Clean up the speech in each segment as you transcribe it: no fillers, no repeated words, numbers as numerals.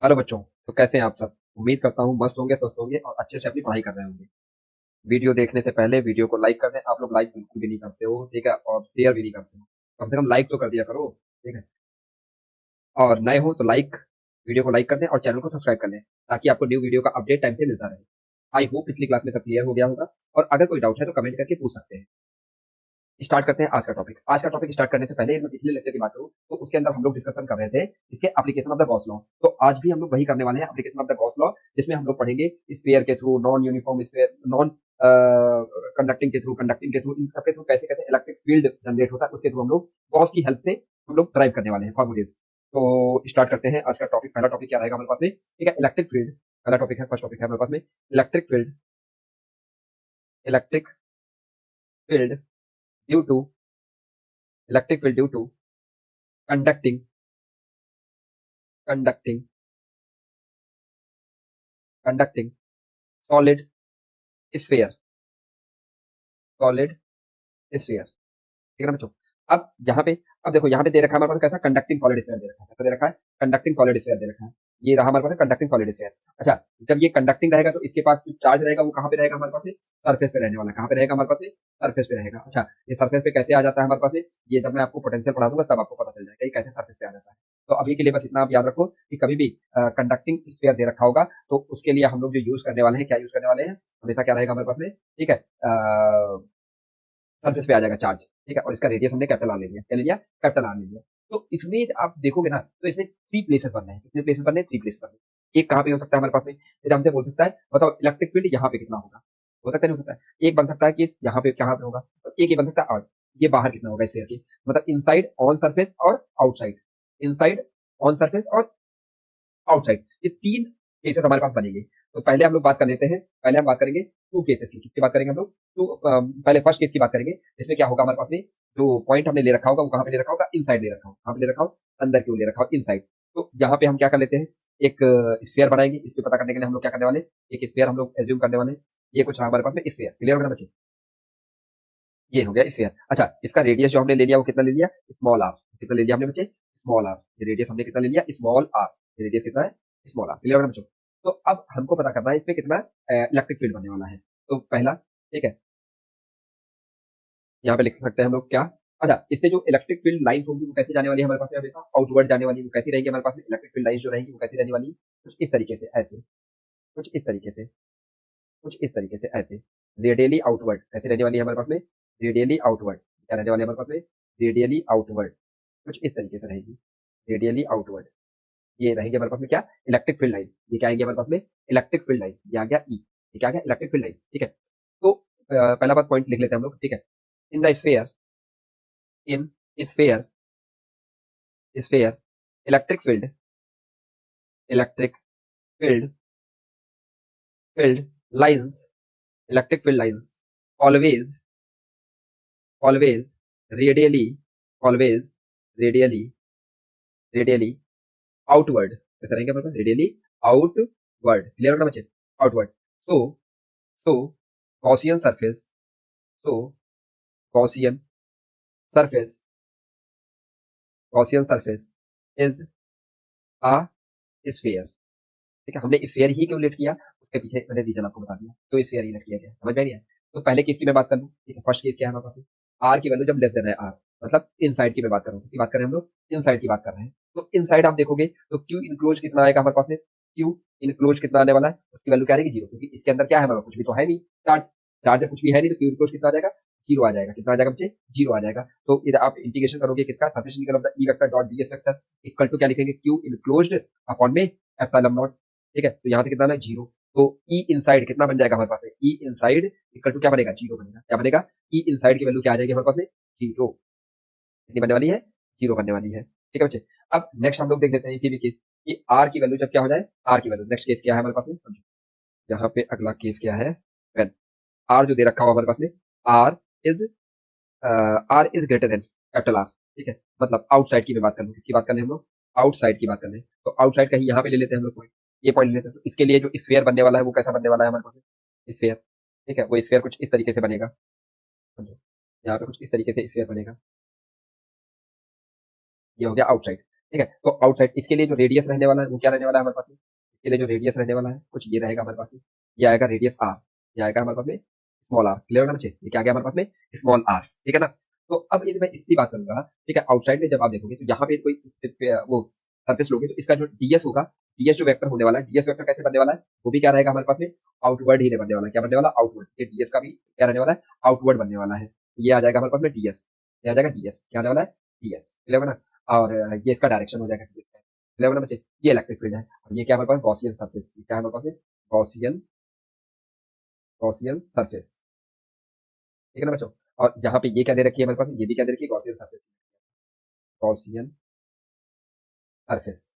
Hello बच्चों। तो कैसे हैं आप सब? उम्मीद करता हूँ मस्त होंगे, स्वस्थ होंगे और अच्छे से अपनी पढ़ाई कर रहे होंगे। वीडियो देखने से पहले वीडियो को लाइक कर दें। आप लोग लाइक बिल्कुल भी नहीं करते हो, ठीक है, और शेयर भी नहीं करते हो। कम से कम लाइक तो कर दिया करो, ठीक है। और नए हो तो वीडियो को लाइक कर दें और चैनल को सब्सक्राइब कर लें, ताकि आपको न्यू वीडियो का अपडेट टाइम से मिलता रहे। आई होप पिछली क्लास में सब क्लियर हो गया होगा। और अगर कोई डाउट है तो कमेंट करके पूछ सकते हैं। स्टार्ट करते हैं आज का टॉपिक। आज का टॉपिक स्टार्ट करने से पहले मैं पिछले लेक्चर की बात करूं तो उसके अंदर हम लोग डिस्कशन कर रहे थे इसके application of the Gauss law. तो आज भी हम लोग वही करने वाले हैं, application of the Gauss law, जिसमें हम लोग पढ़ेंगे स्फीयर के through, non uniform sphere, non conducting के थ्रू, इन सबके थ्रू कैसे कैसे इलेक्ट्रिक फील्ड जनरेट होता है, उसके थ्रू हम लोग गॉस की हेल्प से हम लोग ड्राइव करने वाले हैं फॉर्मूलेज। तो स्टार्ट करते हैं आज का टॉपिक। पहला टॉपिक क्या रहेगा हमारे पास में? ठीक है, इलेक्ट्रिक फील्ड। पहला टॉपिक है, फर्स्ट टॉपिक है हमारे पास में electric field. Electric field due to electric field due to conducting conducting conducting solid sphere. Solid sphere, ठीक है ना बच्चों? अब यहाँ पे, अब देखो यहाँ पे दे रखा है हमारे पास कैसा कंडक्टिंग सॉलिड स्फीयर दे रखा है। कैसा दे रखा है? कंडक्टिंग सॉलिड स्फीयर दे रखा है। ये रहा हमारे पास कंडक्टिंग सॉलिड स्फीयर। अच्छा, जब ये कंडक्टिंग रहेगा तो इसके पास जो चार्ज रहेगा वो कहाँ पे रहेगा हमारे पास में? सरफेस पे रहने वाला है। कहाँ पे रहेगा हमारे पास में? सरफेस पे रहेगा। अच्छा, ये सरफेस पे कैसे आ जाता है हमारे पास में? ये जब मैं आपको पोटेंशियल पढ़ा दूंगा तब आपको पता चल जाएगा ये कैसे सरफेस पे आ जाता है। तो अभी के लिए बस इतना आप याद रखो कि कभी भी कंडक्टिंग स्फीयर दे रखा होगा तो उसके लिए हम लोग जो यूज करने वाले हैं, क्या यूज करने वाले हैं, हमेशा क्या रहेगा हमारे पास में? ठीक है, सरफेस पे आ जाएगा चार्ज, ठीक है। और इसका रेडियस हमने कैपिटल आर ले लिया। क्या ले लिया? कैपिटल आर ले लिया। तो इसमें आप देखोगे ना तो इसमें थ्री प्लेसेस बन रहे हैं। कितने प्लेसेस बन रहे हैं? थ्री प्लेसेस बन रहे हैं। एक कहाँ पे हो सकता है हमारे पास में? जैसे हमसे बोल सकता है बताओ इलेक्ट्रिक फील्ड यहाँ पे कितना होगा। हो सकता है, नहीं हो सकता है? एक बन सकता है कि यहाँ पे कहाँ पे होगा, और एक ये बन सकता है आउट, ये बाहर कितना होगा इस एयर के, मतलब इनसाइड ऑन सरफेस और आउटसाइड। इनसाइड ऑन सरफेस और आउटसाइड, ये तीन केसेस हमारे पास बनेंगे। तो पहले हम लोग बात कर लेते हैं, पहले हम बात करेंगे टू केसेस की। किसकी बात करेंगे हम लोग? टू, पहले फर्स्ट केस की बात करेंगे। इसमें क्या होगा हमारे पास में? जो पॉइंट हमने ले रखा होगा वो कहाँ पे ले रखा होगा? इनसाइड ले रखा होगा। कहाँ पे ले रखा होगा? अंदर की ओर ले रखा होगा, इनसाइड। तो यहाँ पे हम क्या कर लेते हैं, एक स्फीयर बनाएंगे। इसको पता करने के लिए हम लोग क्या करने वाले हैं, एक स्फीयर हम लोग एज्यूम करने वाले हैं। ये कुछ रहा हमारे पास में स्फीयर। क्लियर हो गया बच्चे? ये हो गया स्फीयर। अच्छा, इसका रेडियस जो हमने ले लिया वो कितना ले लिया? Small r. कितना ले लिया हमने बच्चे? Small are. रेडियस हमने कितना ले लिया? Small are. रेडियस कितना है? Small are. क्लियर हो गया बच्चों? तो अब हमको पता करना है इसमें कितना इलेक्ट्रिक फील्ड बनने वाला है। तो पहला, ठीक है, यहाँ पे लिख सकते हैं हम लोग क्या? अच्छा, इससे जो इलेक्ट्रिक फील्ड लाइंस होंगी वो कैसे जाने वाली है हमारे पास में? हमेशा आउटवर्ड जाने वाली। वो कैसी रहेंगी हमारे पास में? इलेक्ट्रिक फील्ड लाइंस जो रहेंगी वो कैसी रहने वाली? कुछ इस तरीके से, ऐसे, कुछ इस तरीके से, कुछ इस तरीके से, ऐसे, रेडियली आउटवर्ड। कैसे रहने वाली है हमारे पास में? Radially outward. क्या रहने वाली है हमारे पास में? Radially outward. कुछ इस तरीके से रहेगी, रेडियली आउटवर्ड। ये रहेंगे हमारे पास में क्या? Electric field line. ये क्या आएंगे हमारे पास में? Electric field line. ये आ गया ई। ये क्या आ गया? इलेक्ट्रिक फील्ड लाइन, ठीक है। तो पहला बात पॉइंट लिख लेते हैं हम लोग, ठीक है। In the sphere, in sphere, sphere, electric field, electric field, field lines, electric field lines always, always radially, always radially, radially outward. कैसे रहेंगे हमारे पास? Radially outward. क्लियर होना बच्चे? Outward. So, so Gaussian surface, so Gaussian surface, Gaussian surface is a sphere. ठीक है, हमने sphere ही क्यों लेट किया उसके पीछे मैंने रीजन आपको बता दिया। तो स्फीयर ही लेट किया गया, समझ में नहीं है? तो पहले केस की मैं बात कर लूं, ठीक है। फर्स्ट केस क्या है हमारे पास? आर की वैल्यू जब लेस देन है आर, मतलब इनसाइड की मैं बात कर रहा हूँ। किसकी बात कर रहे हैं हम लोग? इनसाइड की बात कर रहे हैं। तो इनसाइड आप देखोगे तो क्यू इनक्लोज कितना आएगा हमारे पास में? क्यू इनक्लोज कितना आने वाला है? उसकी वैल्यू क्या रहेगी? जीरो, क्योंकि इसके अंदर क्या है हमारा? कुछ भी तो है नहीं, चार्ज। चार्ज कुछ भी है नहीं, तो क्यू इनक्लोज कितना आ जाएगा? जीरो आ जाएगा। कितना आ जाएगा बच्चे? जीरो आ जाएगा। तो इधर आप इंटीग्रेशन करोगे किसका? Surface integral of the E vector dot ds vector equal to क्या लिखेंगे? क्यू इनक्लोज्ड अपॉन में एप्सिलॉन नॉट। ठीक है, तो यहाँ से कितना आना है? जीरो। तो ई इनसाइड कितना बन जाएगा हमारे पास में? ई इनसाइड इक्वल टू क्या बनेगा? जीरो बनेगा। क्या बनेगा? ई इनसाइड की वैल्यू क्या आ जाएगी हमारे पास में? जीरो। कितनी बनने वाली है? जीरो बनने वाली है, ठीक है बच्चे। अब नेक्स्ट हम लोग देख लेते हैं इसी भी केस कि आर की वैल्यू जब क्या हो जाए? आर की वैल्यू, नेक्स्ट केस क्या है हमारे पास में, समझो। यहाँ पे अगला केस क्या है? वेन आर जो दे रखा हुआ हमारे पास में, r is, r is greater than capital R, ठीक है। मतलब आउटसाइड की मैं बात कर लूँ, किसकी बात कर रहे हैं हम लोग? आउटसाइड की बात कर रहे हैं। तो आउटसाइड कहीं यहाँ पे ले लेते हैं हम लोग पॉइंट, ये पॉइंट ले लेते हैं। तो इसके लिए जो स्फीयर बनने वाला है वो कैसा बनने वाला है हमारे पास? स्फीयर, ठीक है। वो स्फीयर कुछ इस तरीके से बनेगा, समझो। यहाँ पे कुछ इस तरीके से स्फीयर बनेगा। ये हो गया आउटसाइड। ठीक है? तो आउटसाइड इसके लिए जो रेडियस रहने वाला है वो क्या रहने वाला है हमारे पास में? इसके लिए जो रेडियस रहने वाला है कुछ ये रहेगा हमारे पास में। ये आएगा रेडियस आर, ये आएगा हमारे पास में स्मॉल आर। क्लियर होना चाहिए? ये क्या आ गया हमारे पास में? Small r. ठीक है ना? तो अब यदि मैं इसकी बात करूँगा, ठीक है? आउटसाइड में जब आप देखोगे तो यहाँ पे कोई वो सरफेस लोगे तो इसका जो डीएस होगा, डीएस जो वेक्टर होने वाला है, डीएस वेक्टर कैसे बनने वाला है? वो भी क्या रहेगा हमारे पास में? आउटवर्ड ही बनने वाला है। क्या बनने वाला है? आउटवर्ड। ये डीएस का भी क्या रहने वाला है? आउटवर्ड बनने वाला है। ये आ जाएगा हमारे पास में डीएस। ये आ जाएगा डीएस। क्या आने वाला है? डीएस। क्लियर है ना? और ये इसका डायरेक्शन हो जाएगा डीएस का। क्लियर है ना बच्चे? ये इलेक्ट्रिक फील्ड है और ये क्या है हमारे पास? Gaussian surface. क्या है हमारे पास में? Gaussian Gaussian surface. ठीक है ना बच्चों? और यहाँ पे ये क्या दे रखी है हमारे पास? ये भी क्या दे रखी है? Gaussian surface. Gaussian surface.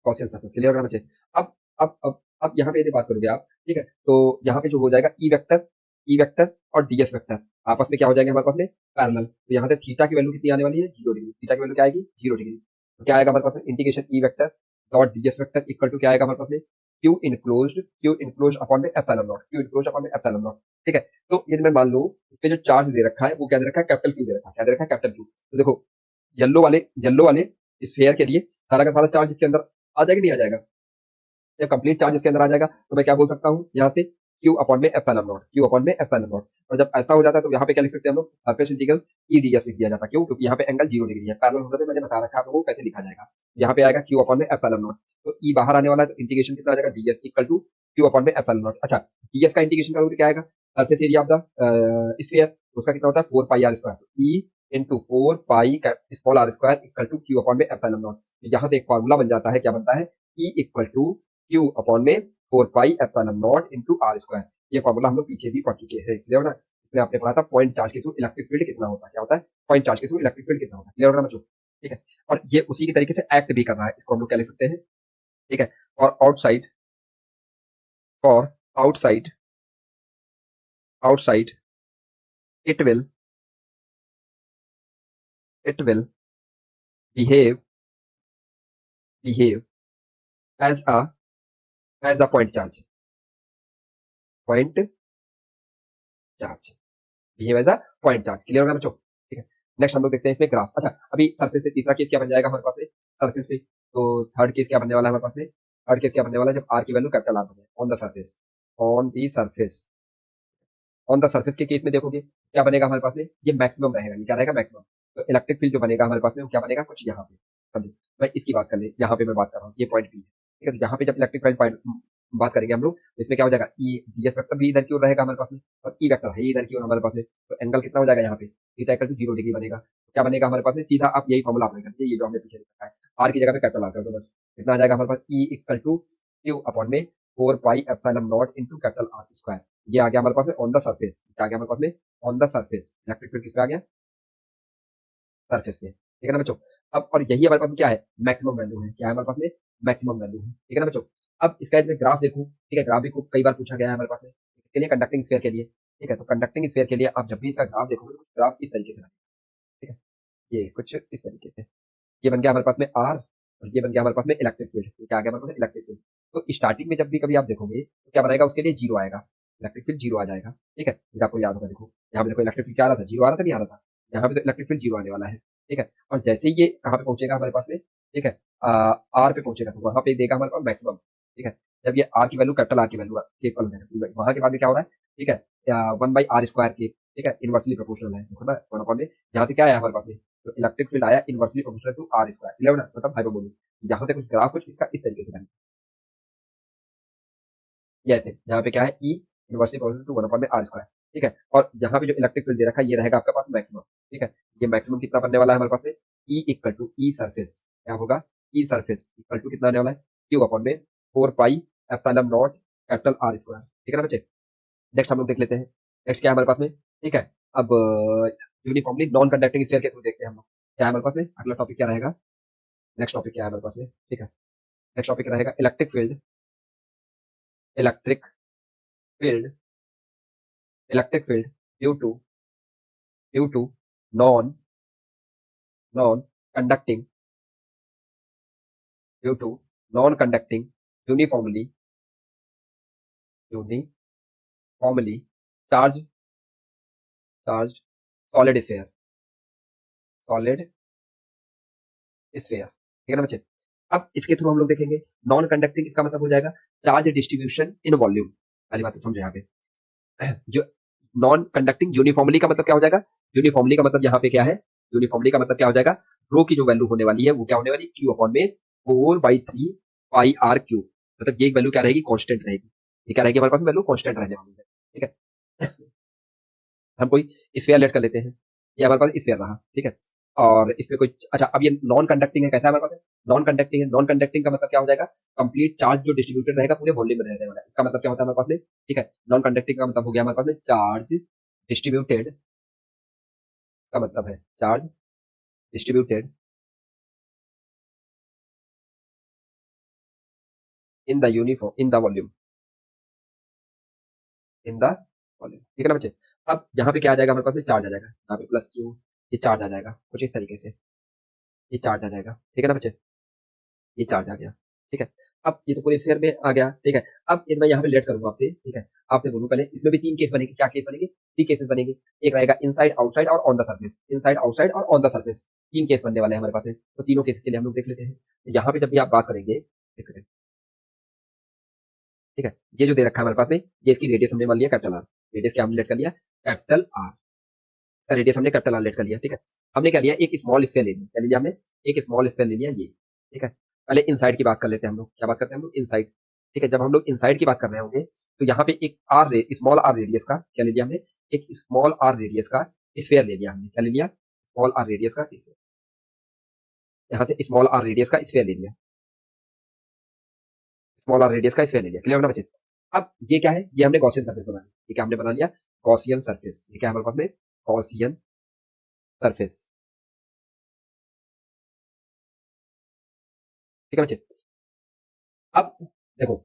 Gaussian surface. Clear होगा बच्चे? अब अब यहाँ पे यदि बात करोगे आप, ठीक है? तो यहाँ पे जो हो जाएगा ई वेक्टर और डीएस वेक्टर आपस में क्या हो जाएंगे हमारे पास में? पैरेलल। तो यहाँ से थीटा की वैल्यू कितनी आने वाली है? 0 डिग्री। थीटा की वैल्यू क्या आएगी? 0 डिग्री। तो क्या आएगा हमारे पास में? Integration E vector dot DS vector equal to क्या आएगा हमारे पास में? क्यू इनक्लोज्ड अपॉन में epsilon not. Q enclosed upon में एप्सिलॉन नॉट। ठीक है? तो यदि मैं मान लूं इस पे जो चार्ज दे रखा है वो क्या दे रखा है? कैपिटल क्यू दे रखा है। क्या दे रखा है? Capital Q. तो देखो येलो वाले स्फीयर के लिए सारा का सारा चार्ज इसके अंदर आ जाएगा, नहीं आ जाएगा? जब कंप्लीट चार्ज इसके अंदर आ जाएगा तो मैं क्या बोल सकता हूँ यहाँ से? क्यू अपॉन में एप्सिलॉन नॉट। क्यू अपॉन में एप्सिलॉन नॉट। और जब ऐसा हो जाता है तो यहाँ पे क्या लिख सकते हैं हम लोग? सरफेस इंटीग्रल ई डीएस लिख दिया जाता है। क्यों? क्योंकि यहाँ पे एंगल 0 डिग्री है। पैरेलल होने पे मैंने बता रखा है आप लोगों को कैसे लिखा जाएगा। यहाँ पे आएगा क्यू अपॉन में एप्सिलॉन नॉट। तो ई बाहर आने वाला है तो इंटीग्रेशन कितना आ जाएगा? DS equal to Q upon में एप्सिलॉन नॉट। अच्छा, डीएस का इंटीग्रेशन करोगे तो क्या आएगा? Surface area of the sphere. उसका कितना होता है? 4 pi are square. E into 4 pi small R square equal to Q upon में एप्सिलॉन नॉट। यहाँ से एक फॉर्मूला बन जाता है। क्या बनता है? E equal to Q upon में 4 pi epsilon not into r square. ये फॉर्मूला हम लोग पीछे भी पढ़ चुके हैं। क्लियर ना? इसमें आपने पढ़ा था पॉइंट चार्ज के थ्रू इलेक्ट्रिक फील्ड कितना होता है। क्या होता है? पॉइंट चार्ज के थ्रू इलेक्ट्रिक फील्ड कितना होता है। क्लियर ना बच्चों? ठीक है? और ये उसी की तरीके से एक्ट भी कर रहा है। इसको हम लोग क्या लिख सकते हैं? ठीक है? और for outside outside it will it will behave behave as a point charge. Point charge behave as a point charge. Clear होगा बच्चों? ठीक है? नेक्स्ट हम लोग देखते हैं इसमें ग्राफ। अच्छा, अभी सरफेस पे तीसरा केस क्या बन जाएगा हमारे पास में? सरफेस पे तो थर्ड केस क्या बनने वाला है हमारे पास में? थर्ड केस क्या बनने वाला है? जब आर की वैल्यू कैपिटल आर बने on the surface. On the surface on the surface के केस में देखोगे क्या बनेगा हमारे पास में? ये मैक्सिमम रहेगा। ये क्या रहेगा? मैक्सिमम। तो इलेक्ट्रिक फील्ड जो बनेगा हमारे पास में वो क्या बनेगा? कुछ यहाँ पे समझो। मैं इसकी बात कर ले, यहाँ पे मैं बात कर रहा हूँ, ये पॉइंट बी है। ठीक है? तो यहाँ पे जब इलेक्ट्रिक फील्ड पॉइंट बात करेंगे हम लोग तो इसमें क्या हो जाएगा? ई डीएस वेक्टर भी इधर की ओर रहेगा हमारे पास में और ई वेक्टर है इधर की ओर हमारे पास में। तो एंगल कितना हो जाएगा यहाँ पे? थीटा इक्वल टू 0 डिग्री बनेगा। तो क्या बनेगा हमारे पास में? सीधा आप यही फॉर्मूला अप्लाई करते हैं, ये जो हमने पीछे लिखा है। आर की जगह पे कैपिटल आर कर दो बस। कितना आ जाएगा हमारे पास? E equal to Q upon में 4 pi epsilon not into capital R square. ये आ गया हमारे पास में ऑन द सरफेस। क्या आ गया हमारे पास में? On the surface. Electric field किस पे आ गया? सरफेस पे। ठीक है ना बच्चों? अब और यही हमारे पास में क्या है? मैक्सिमम वैल्यू है। क्या है हमारे पास में? मैक्सिमम वैल्यू है। ठीक है ना बच्चों? अब इसका यदि मैं ग्राफ देखूं, ठीक है? ग्राफ भी खूब कई बार पूछा गया है हमारे पास में। इसके लिए कंडक्टिंग स्फीयर के लिए, ठीक है? तो कंडक्टिंग स्फीयर के लिए आप जब भी इसका ग्राफ देखोगे तो ग्राफ इस तरीके से बनेगा। ठीक है? ये कुछ इस तरीके से। ये बन गया हमारे पास में आर और ये बन गया हमारे पास में इलेक्ट्रिक फील्ड। क्या आ गया हमारे पास? Electric field. तो स्टार्टिंग में जब भी कभी आप देखोगे तो क्या बनाएगा? उसके लिए जीरो आएगा। इलेक्ट्रिक फील्ड जीरो आ जाएगा। ठीक है? ये आपको याद होगा। देखो यहाँ पे देखो इलेक्ट्रिक फील्ड क्या आ रहा था? जीरो आ रहा था, नहीं आ रहा था? यहाँ पे तो इलेक्ट्रिक फील्ड जीरो आने वाला है। ठीक है? और जैसे ही ये कहाँ पे पहुंचेगा हमारे पास में? ठीक है? आर पे पहुंचेगा तो वहां पे देगा हमारे पास मैक्सिमम। ठीक है? जब ये आर की वैल्यू कैपिटल आर की वैल्यू के इक्वल हो जाएगा वहां के बाद में क्या हो रहा है? ठीक है? 1/r² के, ठीक है? इनवर्सली प्रोपोर्शनल है। देखो ना 1 में यहाँ से क्या आया हमारे पास में? तो इलेक्ट्रिक फील्ड आया inversely proportional to r square. 11 मतलब हाइपरबोलिक। यहाँ से कुछ ग्राफ कुछ इसका इस तरीके से बनेगा। ये ऐसे यहाँ पे क्या है? ई इनवर्सली प्रोपोर्शनल टू 1/r²। ठीक है? और यहाँ पे जो इलेक्ट्रिक फील्ड दे रखा है ये रहेगा आपके पास मैक्सिमम। ठीक है? ये मैक्सिमम कितना बनने वाला है हमारे पास में? E equal to E surface. क्या होगा? ई सरफेस इक्वल टू कितना आने वाला है? क्यू अपॉन में 4 pi epsilon not capital R square. ठीक है ना बच्चे? नेक्स्ट हम लोग देख लेते हैं। नेक्स्ट क्या है हमारे पास में? ठीक है? अब यूनिफॉर्मली नॉन कंडक्टिंग स्फीयर के थ्रू देखते हैं हम लोग। क्या है हमारे पास में? अगला टॉपिक क्या रहेगा? नेक्स्ट टॉपिक क्या है हमारे पास में? ठीक है? नेक्स्ट टॉपिक रहेगा electric field electric field due to due to non non conducting due to non conducting uniformly uniformly charge charge solid sphere solid sphere, ठीक है ना बच्चे। अब इसके थ्रू हम लोग देखेंगे नॉन कंडक्टिंग, इसका मतलब हो जाएगा चार्ज डिस्ट्रीब्यूशन इन वॉल्यूम। पहली बात तो समझो यहाँ पे जो नॉन कंडक्टिंग यूनिफॉर्मली का मतलब क्या हो जाएगा, यूनिफॉर्मली का मतलब यहाँ पे क्या है, यूनिफॉर्मली का मतलब क्या हो जाएगा, रो की जो वैल्यू होने वाली है वो क्या होने वाली, क्यू अपॉन में 4/3 पाई आर क्यू, मतलब ये वैल्यू क्या रहेगी, कांस्टेंट रहेगी। ये क्या रहेगी हमारे पास वैल्यू, कांस्टेंट रहने वाली है, ठीक है। हम कोई स्फेयर लेट कर लेते हैं, ये हमारे पास स्फेयर रहा, ठीक है। और इसमें कोई, अच्छा अब ये नॉन कंडक्टिंग है, कैसा है हमारे पास, नॉन कंडक्टिंग है। नॉन कंडक्टिंग का मतलब क्या हो जाएगा, कंप्लीट चार्ज जो डिस्ट्रीब्यूटेड रहेगा पूरे वॉल्यूम में रहने वाला है। इसका मतलब क्या होता है हमारे पास में, ठीक है। नॉन कंडक्टिंग का मतलब हो गया हमारे पास में चार्ज डिस्ट्रीब्यूटेड, का मतलब है charge distributed in the uniform in the volume, in the volume, ठीक है ना बच्चे। अब यहाँ पे क्या आ जाएगा हमारे पास में, चार्ज आ जाएगा, यहाँ पे प्लस क्यू, ये चार्ज आ जाएगा कुछ इस तरीके से, ये चार्ज आ जाएगा, ठीक है ना बच्चे, ये चार्ज आ गया, ठीक है। अब ये तो पूरे स्फीयर में आ गया, ठीक है। अब ये मैं यहाँ पे लेट करूंगा आपसे, ठीक है। आपसे बोलूं पहले, इसमें भी तीन केस बनेंगे, क्या केस बनेंगे, तीन केसेस बनेंगे। एक रहेगा इनसाइड आउटसाइड और on the surface, inside outside और ऑन द सर्फेस, तीन केस बनने वाले हैं हमारे पास में। तो तीनों केसेस के लिए हम लोग देख लेते हैं। तो यहाँ पे जब भी आप बात करेंगे, एक सेकंड, ठीक है। ये जो दे रखा है हमारे पास में, ये इसकी रेडियस हमने मान लिया कैपिटल आर, रेडियस क्या हमने लेट कर लिया, कैपिटल आर, रेडियस हमने कैपिटल आर लेट कर लिया, ठीक है। हमने क्या लिया, एक स्मॉल स्फीयर ले लिया, क्या ले लिया हमने, एक स्मॉल स्फीयर ले लिया ये, ठीक है। पहले इनसाइड की बात कर लेते हैं हम लोग, क्या बात करते हैं हम लोग, इनसाइड, ठीक है। जब हम लोग इनसाइड की बात कर रहे होंगे तो यहाँ पे एक स्मॉल आर रेडियस का क्या ले लिया हमने, एक स्मॉल आर रेडियस का स्फीयर ले लिया हमने, क्या ले लिया, स्मॉल आर रेडियस का स्फीयर, यहाँ से स्मॉल आर रेडियस का स्फीयर ले लिया, स्मॉल आर रेडियस का स्फीयर ले लिया, क्लियर होना बच्चे। अब ये क्या है, ये हमने गॉसियन सरफेस बना लिया, ये क्या हमने बना लिया, गॉसियन सरफेस, ये क्या है हमारे पास में, गॉसियन सरफेस, ठीक है बच्चे। अब देखो,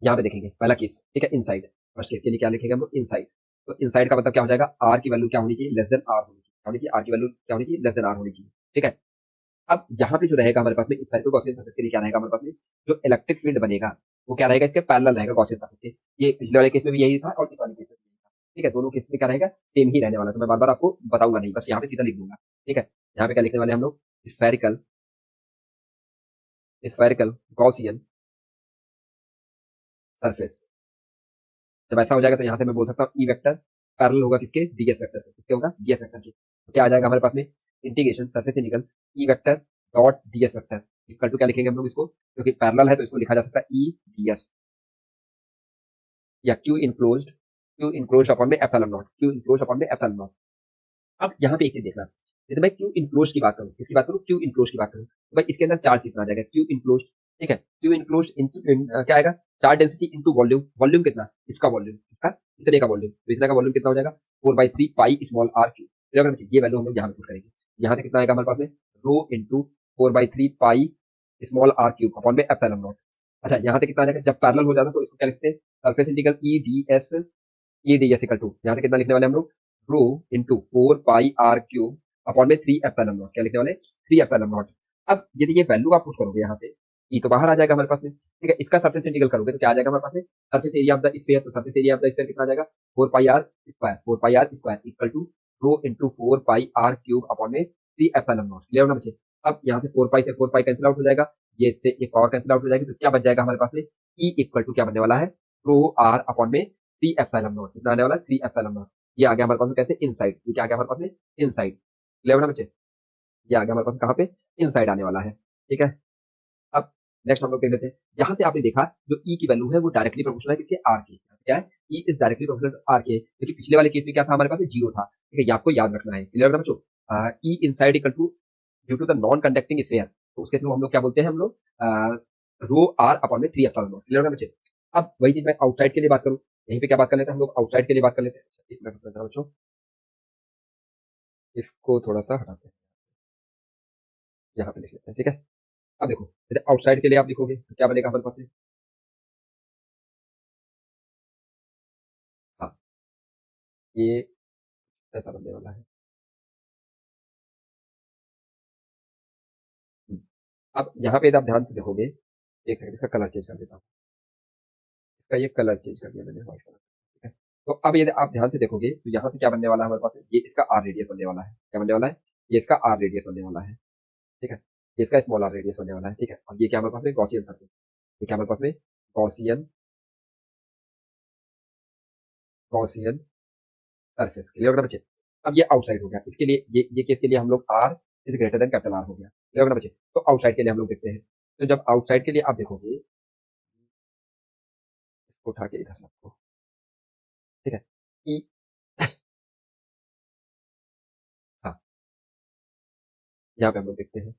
यहाँ पे देखेंगे पहला केस, ठीक है, इनसाइड, फर्स्ट केस के लिए क्या लिखेंगे हम लोग, इनसाइड। तो इनसाइड का मतलब क्या हो जाएगा, आर की वैल्यू क्या होनी चाहिए, लेस देन आर होनी चाहिए, क्या होनी चाहिए, आर की वैल्यू क्या होनी चाहिए, लेस देन आर होनी चाहिए, ठीक है। अब यहाँ पे जो रहेगा हमारे पास में इस साइड गॉसियन सरफेस के लिए क्या रहेगा हमारे पास में, जो इलेक्ट्रिक फील्ड बनेगा वो क्या रहेगा, इसके पैरेलल रहेगा गॉसियन सरफेस के। ये पिछले वाले केस में भी यही था और इस वाले केस में भी यही था, ठीक है। दोनों केस में क्या रहेगा, सेम ही रहने वाला है। तो मैं बार बार आपको बताऊंगा नहीं, बस यहाँ पे सीधा लिख दूंगा, ठीक है। यहाँ पे क्या लिखने वाले हम लोग, स्फेरिकल, स्फेरिकल गॉसियन सरफेस। जब ऐसा हो जाएगा तो यहाँ से मैं बोल सकता हूँ ई वेक्टर पैरेलल होगा किसके, डीएस वेक्टर के, किसके होगा, डीएस वेक्टर के। तो क्या आ जाएगा हमारे पास में, इंटीग्रेशन सरफेस से निकल E vector dot DS vector equal to क्या लिखेंगे हम लोग इसको, क्योंकि पैरेलल है तो इसको लिखा जा सकता है ई डीएस, या q enclosed, q enclosed upon में epsilon not, Q enclosed upon में एप्सिलॉन नॉट। अब यहाँ पे एक चीज देखना, यदि मैं क्यू इनक्लोज की बात करूँ, किसकी बात करूँ, क्यू इनक्लोज की बात करूँ, तो भाई इसके अंदर चार्ज कितना आ जाएगा, क्यू इनक्लोज, ठीक है। क्यू इनक्लोज क्या आएगा, charge density into volume, volume कितना, इसका वॉल्यूम, इसका इतने का वॉल्यूम, तो इतना का वॉल्यूम कितना हो जाएगा, 4/3 पाई स्मॉल आर क्यू। ये वैल्यू हम लोग यहाँ पे पुट करेंगे, यहाँ से कितना आएगा हमारे पास में, rho into 4/3 pi small r cube upon में एप्सिलॉन नॉट। अच्छा यहाँ से कितना आ जाएगा, जब पैरेलल हो जाता है तो इसको क्या लिखते हैं, surface integral E d s, E d s equal to, यहाँ से कितना लिखने वाले हम लोग, rho into 4 pi r cube upon में 3 एप्सिलॉन नॉट, क्या लिखने वाले, 3 एप्सिलॉन नॉट। अब यदि ये वैल्यू आप पुट करोगे यहाँ से, ई तो बाहर आ जाएगा हमारे पास में, ठीक है। इसका सरफेस इंटीग्रल करोगे तो क्या आ जाएगा हमारे पास में, surface area of the sphere, तो surface area of the sphere कितना आ जाएगा, 4 pi are square, 4 pi are square equal to rho into 4 pi r cube upon में 3 एप्सिलॉन नॉट, क्लियर होना बच्चे। अब यहाँ से 4 पाई से 4 पाई कैंसिल आउट हो जाएगा, ये इससे एक पावर कैंसिल आउट हो जाएगी, तो क्या बच जाएगा हमारे पास में, ई इक्वल टू क्या बनने वाला है, रो आर अपॉन में 3 एप्सिलॉन नॉट, कितना आने वाला है, 3 एप्सिलॉन नॉट। ये आ गया हमारे पास में कैसे, इनसाइड, ये क्या आ गया हमारे पास में, इनसाइड, क्लियर होना बच्चे। ये आ गया हमारे पास कहाँ पे, इनसाइड आने वाला है, ठीक है। अब नेक्स्ट हम लोग देख लेते हैं, यहाँ से आपने देखा जो ई की वैल्यू है वो डायरेक्टली प्रोपोर्शनल है किसके, आर के, क्या है, E is directly proportional r के, क्योंकि पिछले वाले केस में क्या था हमारे पास, जीरो था, ठीक है। ये आपको याद रखना है, क्लियर होना बच्चों। E inside equal to due to the non conducting sphere, तो उसके थ्रू हम लोग क्या बोलते हैं हम लोग, रो आर अपॉन में 3 एप्सिलॉन नॉट, क्लियर होना बच्चे। अब वही चीज मैं आउटसाइड के लिए बात करूँ, यहीं पे क्या बात कर लेते हैं हम लोग, आउटसाइड के लिए बात कर लेते हैं। अच्छा, एक मिनट रुक जाओ बच्चों, इसको थोड़ा सा हटाते हैं, यहाँ पे लिख लेते हैं, ठीक है। अब देखो, यदि आउटसाइड के लिए आप लिखोगे तो क्या बनेगा हमारे पास में, हाँ, ये ऐसा बनने वाला है। हम्म, अब यहाँ पे यदि आप ध्यान से देखोगे, एक सेकंड इसका कलर चेंज कर देता हूँ, इसका ये कलर चेंज कर दिया मैंने व्हाइट कलर, ठीक है। तो अब यदि आप ध्यान से देखोगे तो यहाँ से क्या बनने वाला है हमारे पास, ये इसका आर रेडियस बनने वाला है, क्या बनने वाला है, ये इसका आर रेडियस बनने वाला है, ठीक है, ये इसका स्मॉल आर रेडियस होने वाला है। ठीक है, और ये क्या हमारे पास में गॉसियन सरफेस, ये क्या हमारे पास में गॉसियन गॉसियन सरफेस क्लियर होगा बच्चे। अब ये आउटसाइड हो गया, इसके लिए ये केस के लिए हम लोग r is greater than capital R हो गया, क्लियर होगा बच्चे। तो आउटसाइड के लिए हम लोग देखते हैं, तो जब आउटसाइड के लिए आप देखोगे, इसको उठा के इधर रखो, ठीक है, ई हाँ, यहाँ पे हम लोग देखते हैं,